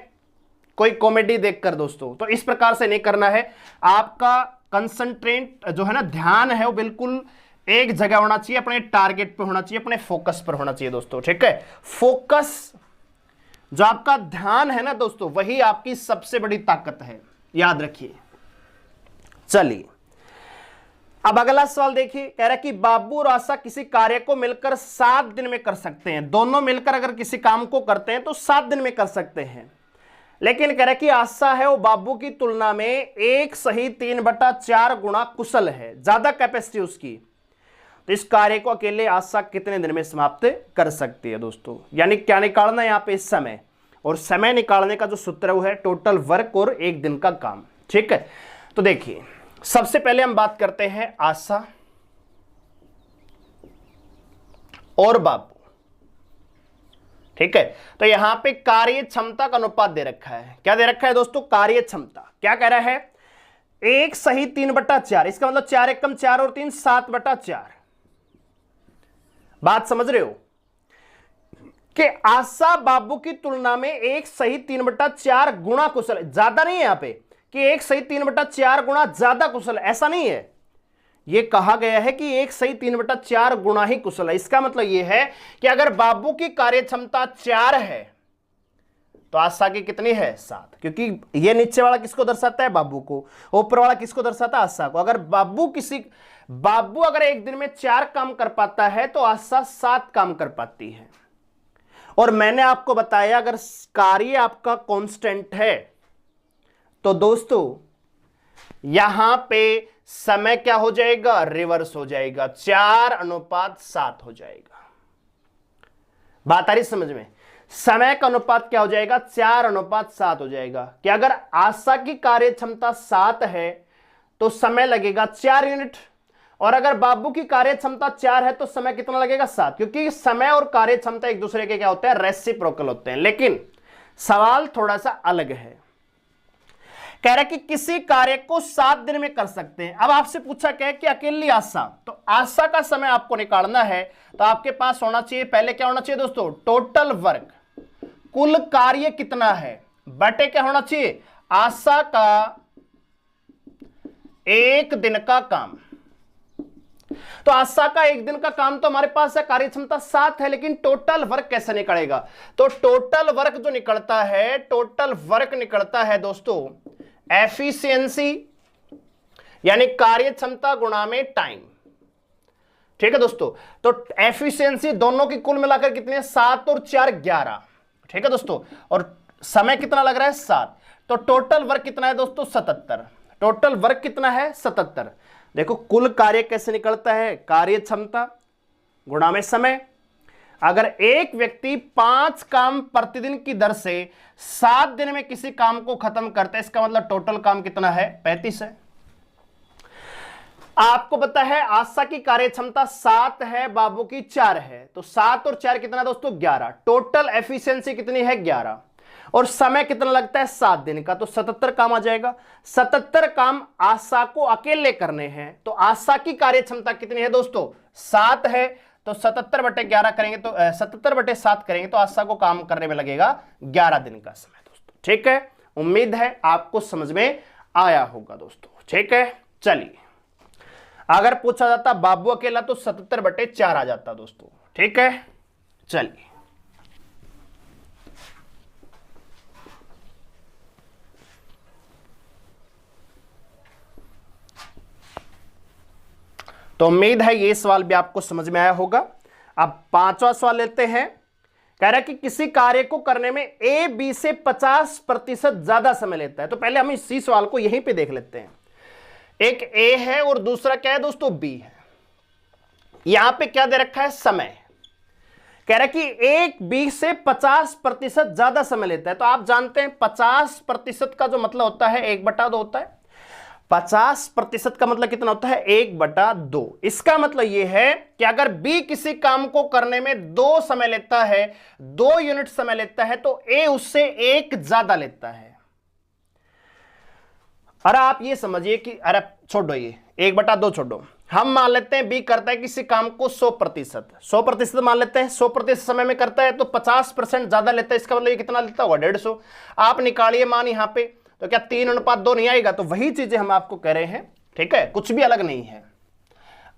कोई कॉमेडी देखकर दोस्तों। तो इस प्रकार से नहीं करना है। आपका कंसंट्रेट जो है ना, ध्यान है वो बिल्कुल एक जगह होना चाहिए, अपने टारगेट पे होना चाहिए, अपने फोकस पर होना चाहिए दोस्तों, ठीक है। फोकस, जो आपका ध्यान है ना दोस्तों, वही आपकी सबसे बड़ी ताकत है, याद रखिए। चलिए अब अगला सवाल देखिए, कह रहा है कि बाबू और आशा किसी कार्य को मिलकर 7 दिन में कर सकते हैं। दोनों मिलकर अगर किसी काम को करते हैं तो 7 दिन में कर सकते हैं। लेकिन कह रहा है कि आशा है वो बाबू की तुलना में 1 सही 3/4 गुना कुशल है, ज्यादा कैपेसिटी उसकी। तो इस कार्य को अकेले आशा कितने दिन में समाप्त कर सकती है दोस्तों। यानी क्या निकालना है यहाँ पे, समय। और समय निकालने का जो सूत्र है वो है टोटल वर्क और एक दिन का काम, ठीक है। तो देखिए सबसे पहले हम बात करते हैं आशा और बाबू, ठीक है। तो यहां पे कार्य क्षमता का अनुपात दे रखा है। क्या दे रखा है दोस्तों, कार्य क्षमता। क्या कह रहा है, 1 सही 3/4। इसका मतलब 4 एकम 4 और 3 7/4। बात समझ रहे हो कि आशा बाबू की तुलना में 1 सही 3/4 गुना कुशल। ज्यादा नहीं है यहां पे कि 1 सही 3/4 गुना ज्यादा कुशल, ऐसा नहीं है। यह कहा गया है कि 1 सही 3/4 गुना ही कुशल है। इसका मतलब यह है कि अगर बाबू की कार्य क्षमता 4 है तो आशा की कितनी है, 7। क्योंकि यह नीचे वाला किसको दर्शाता है, बाबू को, ऊपर वाला किसको दर्शाता है, आशा को। अगर बाबू अगर एक दिन में 4 काम कर पाता है तो आशा 7 काम कर पाती है। और मैंने आपको बताया अगर कार्य आपका कांस्टेंट है तो दोस्तों यहां पे समय क्या हो जाएगा, रिवर्स हो जाएगा, 4:7 हो जाएगा। बात आ रही समझ में। समय का अनुपात क्या हो जाएगा, 4:7 हो जाएगा। कि अगर आशा की कार्य क्षमता 7 है तो समय लगेगा 4 यूनिट, और अगर बाबू की कार्य क्षमता 4 है तो समय कितना लगेगा, 7। क्योंकि समय और कार्य क्षमता एक दूसरे के क्या होते हैं, रेसिप्रोकल होते हैं। लेकिन सवाल थोड़ा सा अलग है, कह रहा है कि किसी कार्य को 7 दिन में कर सकते हैं। अब आपसे पूछा क्या है कि अकेली आशा, तो आशा का समय आपको निकालना है तो आपके पास होना चाहिए, पहले क्या होना चाहिए दोस्तों, टोटल वर्क, कुल कार्य कितना है, बटे क्या होना चाहिए, आशा का एक दिन का काम। तो आशा का एक दिन का काम तो हमारे पास है, कार्य क्षमता 7 है, लेकिन टोटल वर्क कैसे निकलेगा, तो टोटल वर्क जो निकलता है, टोटल वर्क निकलता है दोस्तों एफिशिएंसी, यानी कार्य क्षमता गुणा में टाइम। ठीक है दोस्तों, तो एफिशिएंसी दोनों की कुल मिलाकर कितनी है, 7 और 4 11। ठीक है दोस्तों, और समय कितना लग रहा है, 7। तो टोटल वर्क कितना है दोस्तों, 77। टोटल वर्क कितना है, 77। देखो कुल कार्य कैसे निकलता है, कार्य क्षमता गुणा में समय। अगर एक व्यक्ति 5 काम प्रतिदिन की दर से 7 दिन में किसी काम को खत्म करता है, इसका मतलब टोटल काम कितना है, 35 है। आपको पता है आशा की कार्य क्षमता 7 है, बाबू की 4 है, तो 7 और 4 कितना दोस्तों, 11। टोटल एफिशिएंसी कितनी है, 11, और समय कितना लगता है, 7 दिन का, तो 77 काम आ जाएगा। 77 काम आशा को अकेले करने हैं, तो आशा की कार्य क्षमता कितनी है दोस्तों, 7 है, तो 77/11 करेंगे तो 77/7 करेंगे तो आशा को काम करने में लगेगा 11 दिन का समय दोस्तों। ठीक है, उम्मीद है आपको समझ में आया होगा दोस्तों। ठीक है, चलिए अगर पूछा जाता बाबू अकेला तो 77/4 आ जाता दोस्तों। ठीक है, चलिए तो उम्मीद है ये सवाल भी आपको समझ में आया होगा। अब 5वां सवाल लेते हैं। कह रहा है कि किसी कार्य को करने में ए बी से 50% ज्यादा समय लेता है। तो पहले हम इसी सवाल को यहीं पे देख लेते हैं। एक ए है और दूसरा क्या है दोस्तों, बी है। यहां पे क्या दे रखा है, समय। कह रहा है कि एक बी से 50% ज्यादा समय लेता है। तो आप जानते हैं 50% का जो मतलब होता है 1/2 होता है। 50% का मतलब कितना होता है, 1/2। इसका मतलब यह है कि अगर बी किसी काम को करने में 2 समय लेता है, 2 यूनिट समय लेता है, तो ए उससे 1 ज्यादा लेता है। अरे आप ये समझिए कि अरे छोड़ो, ये 1/2 छोड़ो, हम मान लेते हैं बी करता है किसी काम को 100% मान लेते हैं, 100% समय में करता है, तो 50% ज्यादा लेता है। इसका मतलब ये कितना लेता होगा, 150। आप निकालिए मान यहां पे, तो क्या 3:2 नहीं आएगा, तो वही चीजें हम आपको कह रहे हैं। ठीक है, कुछ भी अलग नहीं है।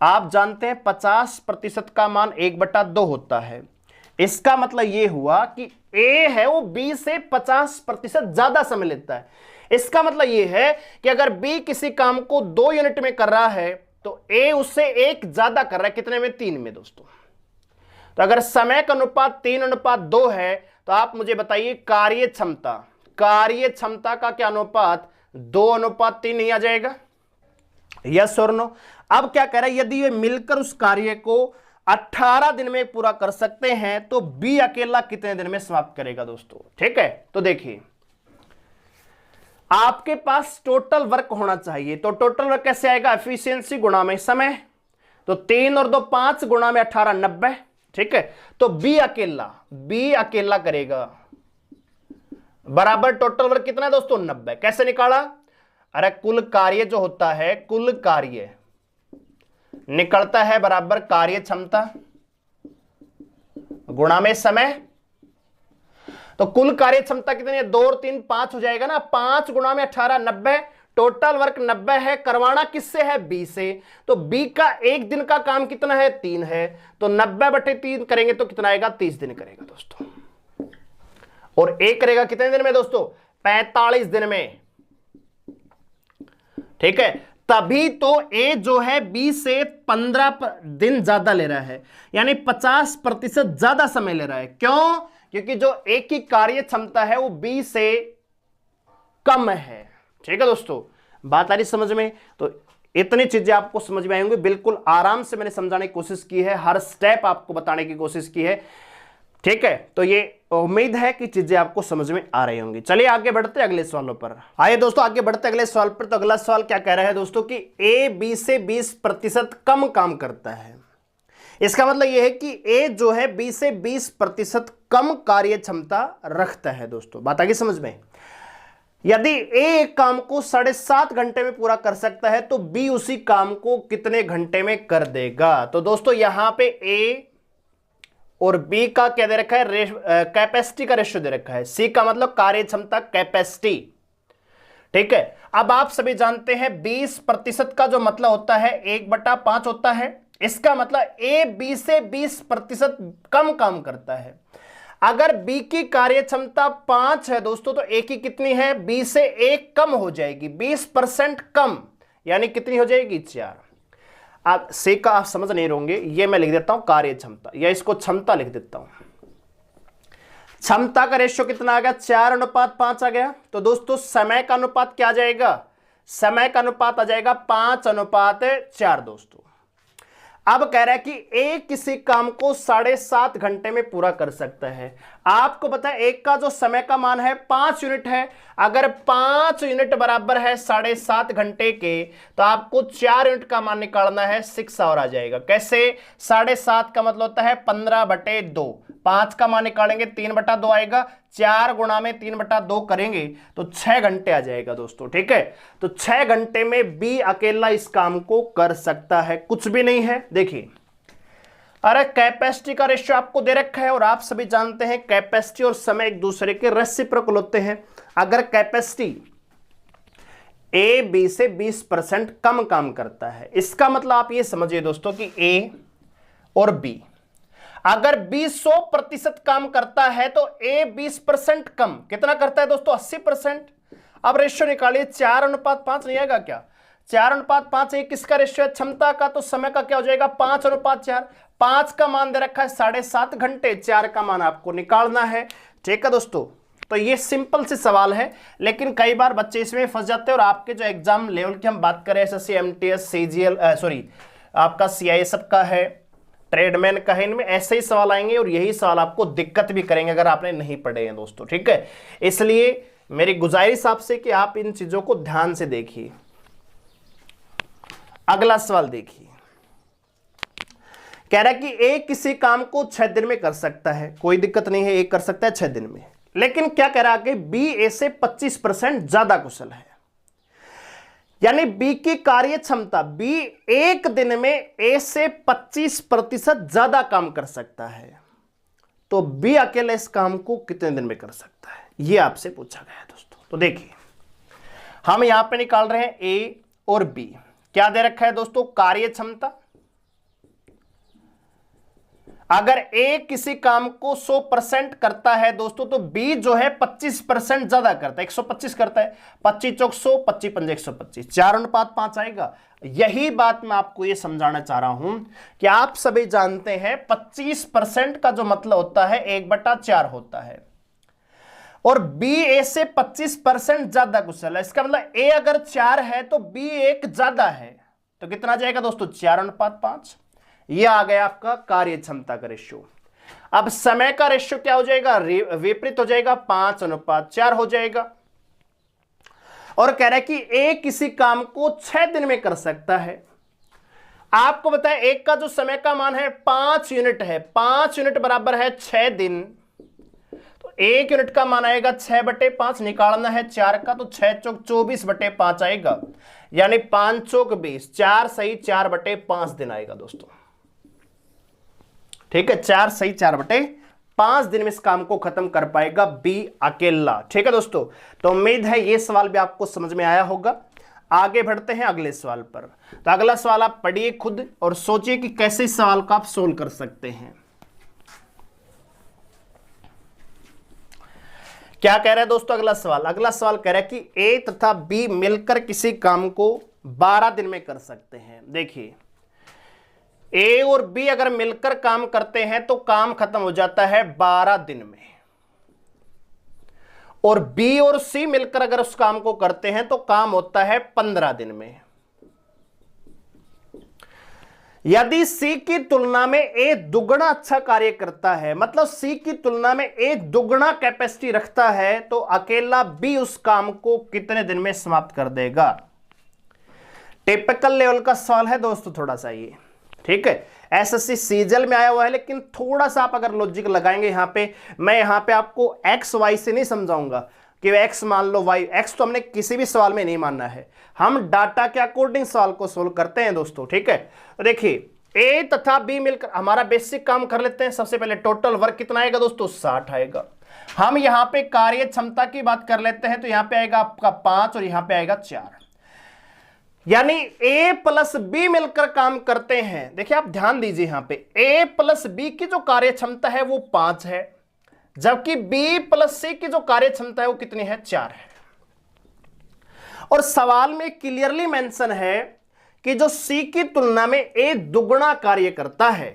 आप जानते हैं 50% का मान 1/2 होता है। इसका मतलब यह हुआ कि ए है वो बी से 50% ज्यादा समय लेता है। इसका मतलब यह है कि अगर बी किसी काम को 2 यूनिट में कर रहा है तो ए उससे 1 ज्यादा कर रहा है, कितने में, 3 में दोस्तों। तो अगर समय का अनुपात 3:2 है तो आप मुझे बताइए कार्य क्षमता का क्या अनुपात, 2:3 नहीं आ जाएगा, यस और नो। अब क्या कह रहा है, यदि वे मिलकर उस कार्य को 18 दिन में पूरा कर सकते हैं तो बी अकेला कितने दिन में समाप्त करेगा दोस्तों। ठीक है, तो देखिए आपके पास टोटल वर्क होना चाहिए। तो टोटल वर्क कैसे आएगा, एफिशिएंसी गुणा में समय, तो 3 और 2 5 गुणा में 18 90। ठीक है, तो बी अकेला करेगा बराबर टोटल वर्क कितना है दोस्तों, 90। कैसे निकाला, अरे कुल कार्य जो होता है, कुल कार्य निकलता है बराबर कार्य क्षमता गुणा में समय। तो कुल कार्य क्षमता कितनी है, 2 और 3 5 हो जाएगा ना, 5 गुणा में 18 90। टोटल वर्क 90 है, करवाना किससे है, बी से। तो बी का एक दिन का काम कितना है, 3 है, तो 90/3 करेंगे तो कितना आएगा, 30 दिन करेगा दोस्तों। और ए करेगा कितने दिन में दोस्तों, 45 दिन में। ठीक है, तभी तो ए जो है बी से 15 दिन ज्यादा ले रहा है, यानी 50% ज्यादा समय ले रहा है। क्यों, क्योंकि जो ए की कार्य क्षमता है वो बी से कम है। ठीक है दोस्तों, बात आ रही समझ में। तो इतनी चीजें आपको समझ में आएंगी, बिल्कुल आराम से मैंने समझाने की कोशिश की है, हर स्टेप आपको बताने की कोशिश की है। ठीक है, तो ये उम्मीद है कि चीजें आपको समझ में आ रही होंगी। चलिए आगे बढ़ते अगले सवालों पर। आइए दोस्तों आगे बढ़ते अगले सवाल पर। तो अगला सवाल क्या कह रहा है दोस्तों कि ए बी से 20% कम काम करता है। इसका मतलब यह है कि ए जो है बी से 20% कम कार्य क्षमता रखता है। दोस्तों बात आगे समझ में। यदि ए एक काम को 7.5 घंटे में पूरा कर सकता है तो बी उसी काम को कितने घंटे में कर देगा। तो दोस्तों यहां पे ए और बी का क्या दे रखा है, कैपेसिटी का रेशियो दे रखा है। सी का मतलब कार्य क्षमता, कैपेसिटी। ठीक है, अब आप सभी जानते हैं 20% का जो मतलब होता है 1/5 होता है। इसका मतलब ए बी से 20% कम काम करता है। अगर बी की कार्य क्षमता 5 है दोस्तों तो ए की कितनी है, बी से 1 कम हो जाएगी, 20% कम, यानी कितनी हो जाएगी, 4। आप से का आप समझ नहीं रहोगे, ये मैं लिख देता हूं कार्य क्षमता, या इसको क्षमता लिख देता हूं। क्षमता का रेशियो कितना आ गया, 4:5 आ गया। तो दोस्तों समय का अनुपात क्या आ जाएगा, समय का अनुपात आ जाएगा 5:4 दोस्तों। अब कह रहा है कि ए किसी काम को 7.5 घंटे में पूरा कर सकता है। आपको पता है एक का जो समय का मान है 5 यूनिट है। अगर 5 यूनिट बराबर है 7.5 घंटे के, तो आपको 4 यूनिट का मान निकालना है, 6 आवर आ जाएगा। कैसे, 7.5 का मतलब होता है 15/2, 5 का मान निकालेंगे 3/2 आएगा, 4 गुणा में 3/2 करेंगे तो 6 घंटे आ जाएगा दोस्तों। ठीक है, तो 6 घंटे में बी अकेला इस काम को कर सकता है, कुछ भी नहीं है। देखिए, अरे कैपेसिटी का रेशियो आपको दे रखा है और आप सभी जानते हैं कैपेसिटी और समय एक दूसरे के रेसिप्रोकल होते हैं। अगर कैपेसिटी ए बी से 20% कम काम करता है, इसका मतलब आप ये समझिए दोस्तों कि ए और बी, अगर बी 100% काम करता है तो ए 20% कम कितना करता है दोस्तों, 80%। अब रेशियो निकालिए, 4:5 नहीं आएगा क्या, 4:5 एक किसका रेशियो है, क्षमता का, तो समय का क्या हो जाएगा, 5:4। 5 का मान दे रखा है 7.5 घंटे, 4 का मान आपको निकालना है। ठीक है दोस्तों, तो ये सिंपल से सवाल है, लेकिन कई बार बच्चे इसमें फंस जाते हैं। और आपके जो एग्जाम लेवल की हम बात करें, एसएससी, एमटीएस, सीजीएल, आपका सीआईएसएफ का है, ट्रेडमैन का है, इनमें ऐसे ही सवाल आएंगे और यही सवाल आपको दिक्कत भी करेंगे अगर आपने नहीं पढ़े हैं दोस्तों। ठीक है, इसलिए मेरी गुजारिश आपसे कि आप इन चीजों को ध्यान से देखिए। अगला सवाल देखिए, कह रहा है कि ए किसी काम को 6 दिन में कर सकता है, कोई दिक्कत नहीं है, ए कर सकता है 6 दिन में। लेकिन क्या कह रहा है कि बी ए से 25% ज्यादा कुशल है, यानी बी की कार्य क्षमता, बी एक दिन में ए से 25% ज्यादा काम कर सकता है, तो बी अकेले इस काम को कितने दिन में कर सकता है, यह आपसे पूछा गया है दोस्तों। तो देखिए, हम यहां पे निकाल रहे हैं ए और बी। क्या दे रखा है दोस्तों, कार्य क्षमता। अगर ए किसी काम को 100% करता है दोस्तों, तो बी जो है 25% ज्यादा करता है, 125 करता है। 25 चौक 100, 25 पंजे 125, 4:5 आएगा। यही बात मैं आपको ये समझाना चाह रहा हूं कि आप सभी जानते हैं 25% का जो मतलब होता है 1/4 होता है, और बी ए से 25% ज्यादा कुशल है। इसका मतलब ए अगर 4 है तो बी 1 ज्यादा है, तो कितना जाएगा दोस्तों, 4:5। यह आ गया आपका कार्य क्षमता का रेशियो। अब समय का रेशियो क्या हो जाएगा, विपरीत हो जाएगा, 5:4 हो जाएगा। और कह रहा है कि ए किसी काम को 6 दिन में कर सकता है। आपको बताया एक का जो समय का मान है 5 यूनिट है, 5 यूनिट बराबर है 6 दिन, तो 1 यूनिट का मान आएगा 6/5, निकालना है 4 का, तो 6 चौक 24/5 आएगा, यानी 5 चौक 20, 4 सही 4/5 दिन आएगा दोस्तों। ठीक है, 4 सही 4/5 दिन में इस काम को खत्म कर पाएगा बी अकेला। ठीक है दोस्तों, तो उम्मीद है ये सवाल भी आपको समझ में आया होगा। आगे बढ़ते हैं अगले सवाल पर। तो अगला सवाल आप पढ़िए खुद और सोचिए कि कैसे इस सवाल को आप सोल्व कर सकते हैं। क्या कह रहा है दोस्तों अगला सवाल, अगला सवाल कह रहा है कि ए तथा बी मिलकर किसी काम को 12 दिन में कर सकते हैं। देखिए, ए और बी अगर मिलकर काम करते हैं तो काम खत्म हो जाता है 12 दिन में, और बी और सी मिलकर अगर उस काम को करते हैं तो काम होता है 15 दिन में। यदि सी की तुलना में ए दुगना अच्छा कार्य करता है, मतलब सी की तुलना में ए दुगना कैपेसिटी रखता है, तो अकेला बी उस काम को कितने दिन में समाप्त कर देगा। टिपिकल लेवल का सवाल है दोस्तों, थोड़ा सा ये, ठीक है। एसएससी सीजल में आया हुआ है, लेकिन थोड़ा सा आप अगर लॉजिक लगाएंगे यहां पे, मैं यहां पे आपको एक्स वाई से नहीं समझाऊंगा कि एक्स मान लो वाई, एक्स तो हमने किसी भी सवाल में नहीं मानना है, हम डाटा के अकॉर्डिंग सवाल को सोल्व करते हैं दोस्तों, ठीक है। तो देखिए ए तथा बी मिलकर हमारा बेसिक काम कर लेते हैं। सबसे पहले टोटल वर्क कितना आएगा दोस्तों, 60 आएगा। हम यहां पे कार्य क्षमता की बात कर लेते हैं, तो यहां पे आएगा आपका 5 और यहां पे आएगा 4, यानी ए प्लस बी मिलकर काम करते हैं। देखिए आप ध्यान दीजिए, यहां पे ए प्लस बी की जो कार्य क्षमता है वो 5 है, जबकि बी प्लस सी की जो कार्य क्षमता है वो कितनी है, 4 है। और सवाल में क्लियरली मेंशन है कि जो सी की तुलना में ए दुगना कार्य करता है।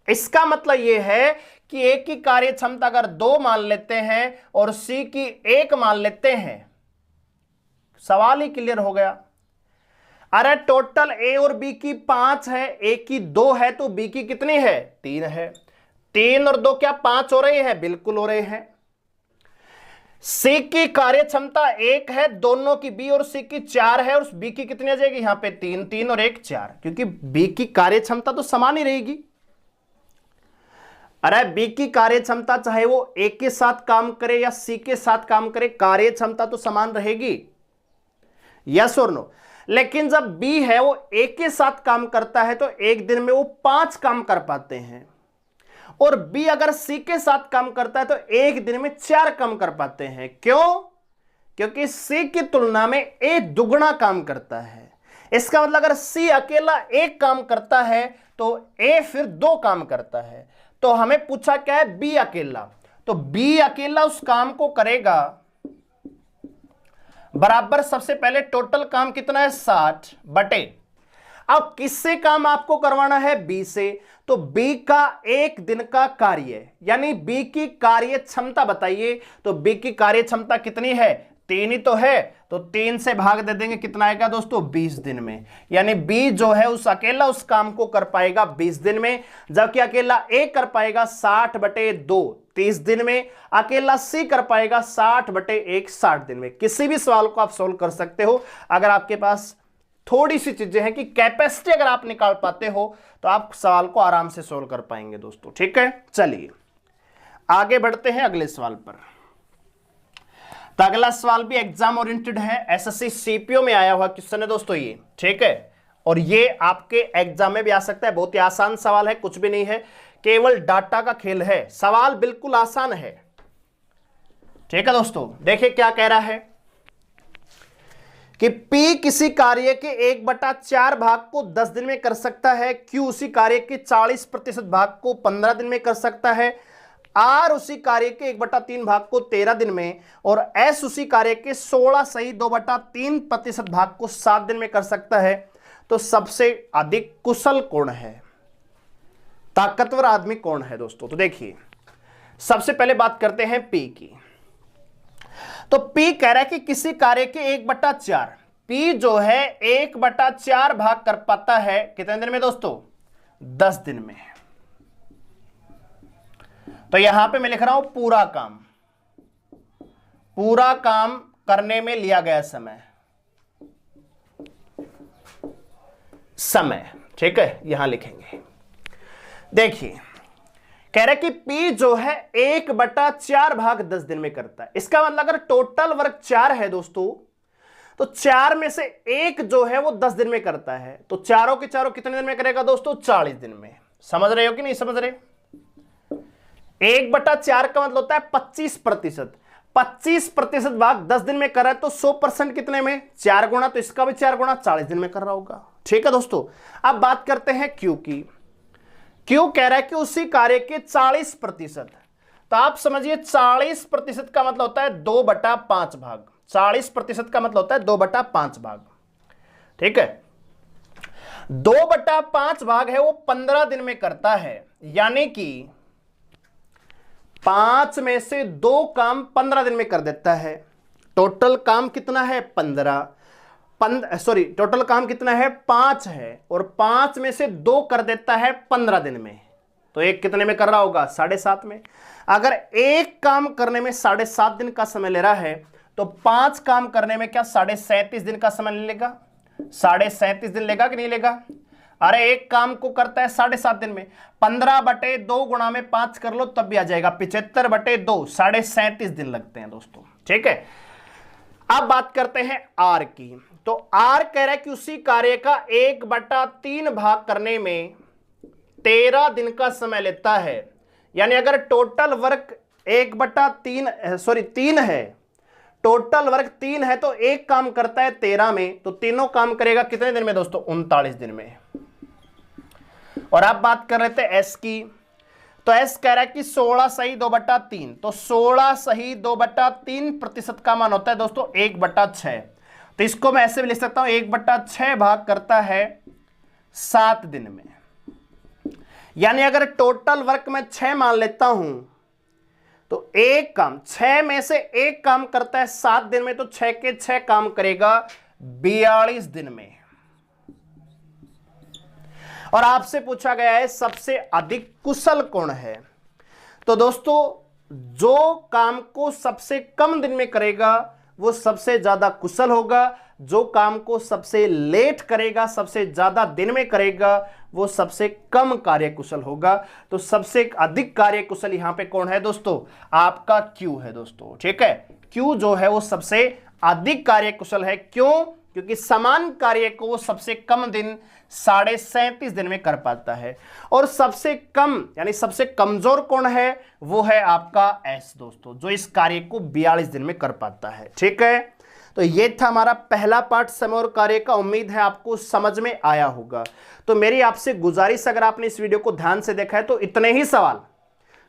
इसका मतलब यह है कि ए की कार्य क्षमता अगर 2 मान लेते हैं और सी की 1 मान लेते हैं, सवाल ही क्लियर हो गया। अरे टोटल ए और बी की 5 है, ए की 2 है, तो बी की कितनी है, 3 है। 3 और 2 क्या 5 हो रहे हैं, बिल्कुल हो रहे हैं। सी की कार्य क्षमता 1 है, दोनों की बी और सी की 4 है, और बी की कितनी आ जाएगी यहां पे 3, 3 और 1 4, क्योंकि बी की कार्य क्षमता तो समान ही रहेगी। अरे बी की कार्य क्षमता चाहे वो ए के साथ काम करे या सी के साथ काम करे, कार्य क्षमता तो समान रहेगी, यस और नो। लेकिन जब बी है वो ए के साथ काम करता है तो एक दिन में वो 5 काम कर पाते हैं, और बी अगर सी के साथ काम करता है तो एक दिन में 4 काम कर पाते हैं। क्यों? क्योंकि सी की तुलना में ए दुगना काम करता है। इसका मतलब अगर सी अकेला 1 काम करता है तो ए फिर 2 काम करता है। तो हमें पूछा क्या है, बी अकेला, तो बी अकेला उस काम को करेगा बराबर, सबसे पहले टोटल काम कितना है 60 बटे, अब किससे काम आपको करवाना है, बी से, तो बी का 1 दिन का कार्य, यानी बी की कार्य क्षमता बताइए। तो बी की कार्य क्षमता कितनी है, 3 ही तो है, तो 3 से भाग दे देंगे, कितना आएगा दोस्तों, 20 दिन में। यानी बी जो है उस अकेला उस काम को कर पाएगा 20 दिन में, जबकि अकेला ए कर पाएगा 60 बटे 2 30 दिन में, अकेला सी कर पाएगा 60 बटे 1 60 दिन में। किसी भी सवाल को आप सोल्व कर सकते हो अगर आपके पास थोड़ी सी चीजें हैं कि कैपेसिटी अगर आप निकाल पाते हो तो आप सवाल को आराम से सोल्व कर पाएंगे दोस्तों, ठीक है। चलिए आगे बढ़ते हैं अगले सवाल पर। तो अगला सवाल भी एग्जाम ओरिएंटेड है, एसएससी सीपीओ में आया हुआ क्वेश्चन है दोस्तों ये, ठीक है। और ये आपके एग्जाम में भी आ सकता है, बहुत ही आसान सवाल है, कुछ भी नहीं है, केवल डाटा का खेल है। सवाल बिल्कुल आसान है, ठीक है दोस्तों। देखिए क्या कह रहा है कि P किसी कार्य के 1/4 भाग को 10 दिन में कर सकता है, Q उसी कार्य के 40% भाग को 15 दिन में कर सकता है, R उसी कार्य के 1/3 भाग को 13 दिन में, और S उसी कार्य के 16 सही 2/3% भाग को 7 दिन में कर सकता है। तो सबसे अधिक कुशल कौन है, ताकतवर आदमी कौन है दोस्तों। तो देखिए सबसे पहले बात करते हैं P की। तो P कह रहा है कि किसी कार्य के 1/4, P जो है 1/4 भाग कर पाता है कितने दिन में दोस्तों, 10 दिन में। तो यहां पे मैं लिख रहा हूं पूरा काम करने में लिया गया समय, ठीक है, यहां लिखेंगे। देखिए कह रहा है कि P जो है 1/4 भाग 10 दिन में करता है। इसका मतलब अगर टोटल वर्क 4 है दोस्तों, तो 4 में से 1 जो है वो 10 दिन में करता है, तो चारों के चारों कितने दिन में करेगा दोस्तों, 40 दिन में। समझ रहे हो कि नहीं समझ रहे? 1/4 का मतलब होता है 25%। 25% भाग 10 दिन में कर रहा है तो 100% कितने में, 4 गुना, तो इसका भी 4 गुना 40 दिन में कर रहा होगा, ठीक है दोस्तों। अब बात करते हैं Q की। Q कह रहा है कि उसी कार्य के 40%, तो आप समझिए 40% का मतलब होता है 2/5 भाग, 40% का मतलब होता है 2/5 भाग, ठीक है। 2/5 भाग है वो 15 दिन में करता है, यानी कि 5 में से 2 काम 15 दिन में कर देता है। टोटल काम कितना है, 15, टोटल काम कितना है 5 है, और 5 में से 2 कर देता है 15 दिन में, तो एक कितने में कर रहा होगा 7.5 में। अगर एक काम करने में 7.5 दिन का समय ले रहा है तो 5 काम करने में क्या 37.5 दिन का समय लेगा, 37.5 दिन लेगा कि नहीं लेगा। अरे एक काम को करता है 7.5 दिन में, 15/2 गुणा में 5 कर लो तब भी आ जाएगा 75/2, 37.5 दिन लगते हैं दोस्तों। ठीक है, अब बात करते हैं आर की। तो आर कह रहा है कि उसी कार्य का 1/3 भाग करने में 13 दिन का समय लेता है। यानी अगर टोटल वर्क 3 है, टोटल वर्क 3 है तो एक काम करता है 13 में, तो तीनों काम करेगा कितने दिन में दोस्तों 39 दिन में। और आप बात कर रहे थे एस की, तो एस कह रहा है कि 16 सही 2/3, तो 16 सही 2/3% का मान होता है दोस्तों 1/6। तो इसको मैं ऐसे भी लिख सकता हूं 1/6 भाग करता है 7 दिन में। यानी अगर टोटल वर्क में 6 मान लेता हूं तो एक काम 6 में से एक काम करता है 7 दिन में, तो 6 के 6 काम करेगा 42 दिन में। और आपसे पूछा गया है सबसे अधिक कुशल कौन है। तो दोस्तों जो काम को सबसे कम दिन में करेगा वो सबसे ज्यादा कुशल होगा, जो काम को सबसे लेट करेगा, सबसे ज्यादा दिन में करेगा, वो सबसे कम कार्यकुशल होगा। तो सबसे अधिक कार्यकुशल यहां पे कौन है दोस्तों, आपका क्यू है दोस्तों। ठीक है, क्यू जो है वो सबसे अधिक कार्यकुशल है। क्यों? क्योंकि समान कार्य को वो सबसे कम दिन 37.5 दिन में कर पाता है। और सबसे कम यानी सबसे कमजोर कौन है, वो है आपका एस दोस्तों, जो इस कार्य को 42 दिन में कर पाता है। ठीक है, तो ये था हमारा पहला पार्ट समय और कार्य का। उम्मीद है आपको समझ में आया होगा। तो मेरी आपसे गुजारिश, अगर आपने इस वीडियो को ध्यान से देखा है तो इतने ही सवाल,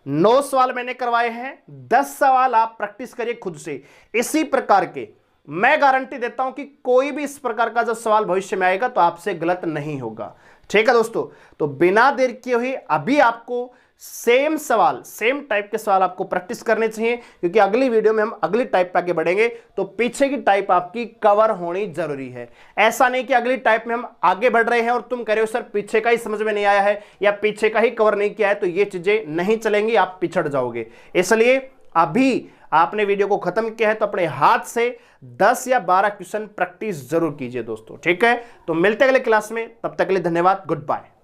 9 सवाल मैंने करवाए हैं, 10 सवाल आप प्रैक्टिस करिए खुद से। इसी प्रकार के मैं गारंटी देता हूं कि कोई भी इस प्रकार का जब सवाल भविष्य में आएगा तो आपसे गलत नहीं होगा। ठीक है दोस्तों, तो बिना देर किए हुए अभी आपको सेम सवाल, सेम टाइप के सवाल आपको प्रैक्टिस करने चाहिए, क्योंकि अगली वीडियो में हम अगली टाइप पे आगे बढ़ेंगे। तो पीछे की टाइप आपकी कवर होनी जरूरी है। ऐसा नहीं कि अगली टाइप में हम आगे बढ़ रहे हैं और तुम कह रहे हो सर पीछे का ही समझ में नहीं आया है या पीछे का ही कवर नहीं किया है, तो ये चीजें नहीं चलेंगी, आप पिछड़ जाओगे। इसलिए अभी आपने वीडियो को खत्म किया है तो अपने हाथ से 10 या 12 क्वेश्चन प्रैक्टिस जरूर कीजिए दोस्तों। ठीक है, तो मिलते हैं अगले क्लास में, तब तक के लिए धन्यवाद, गुड बाय।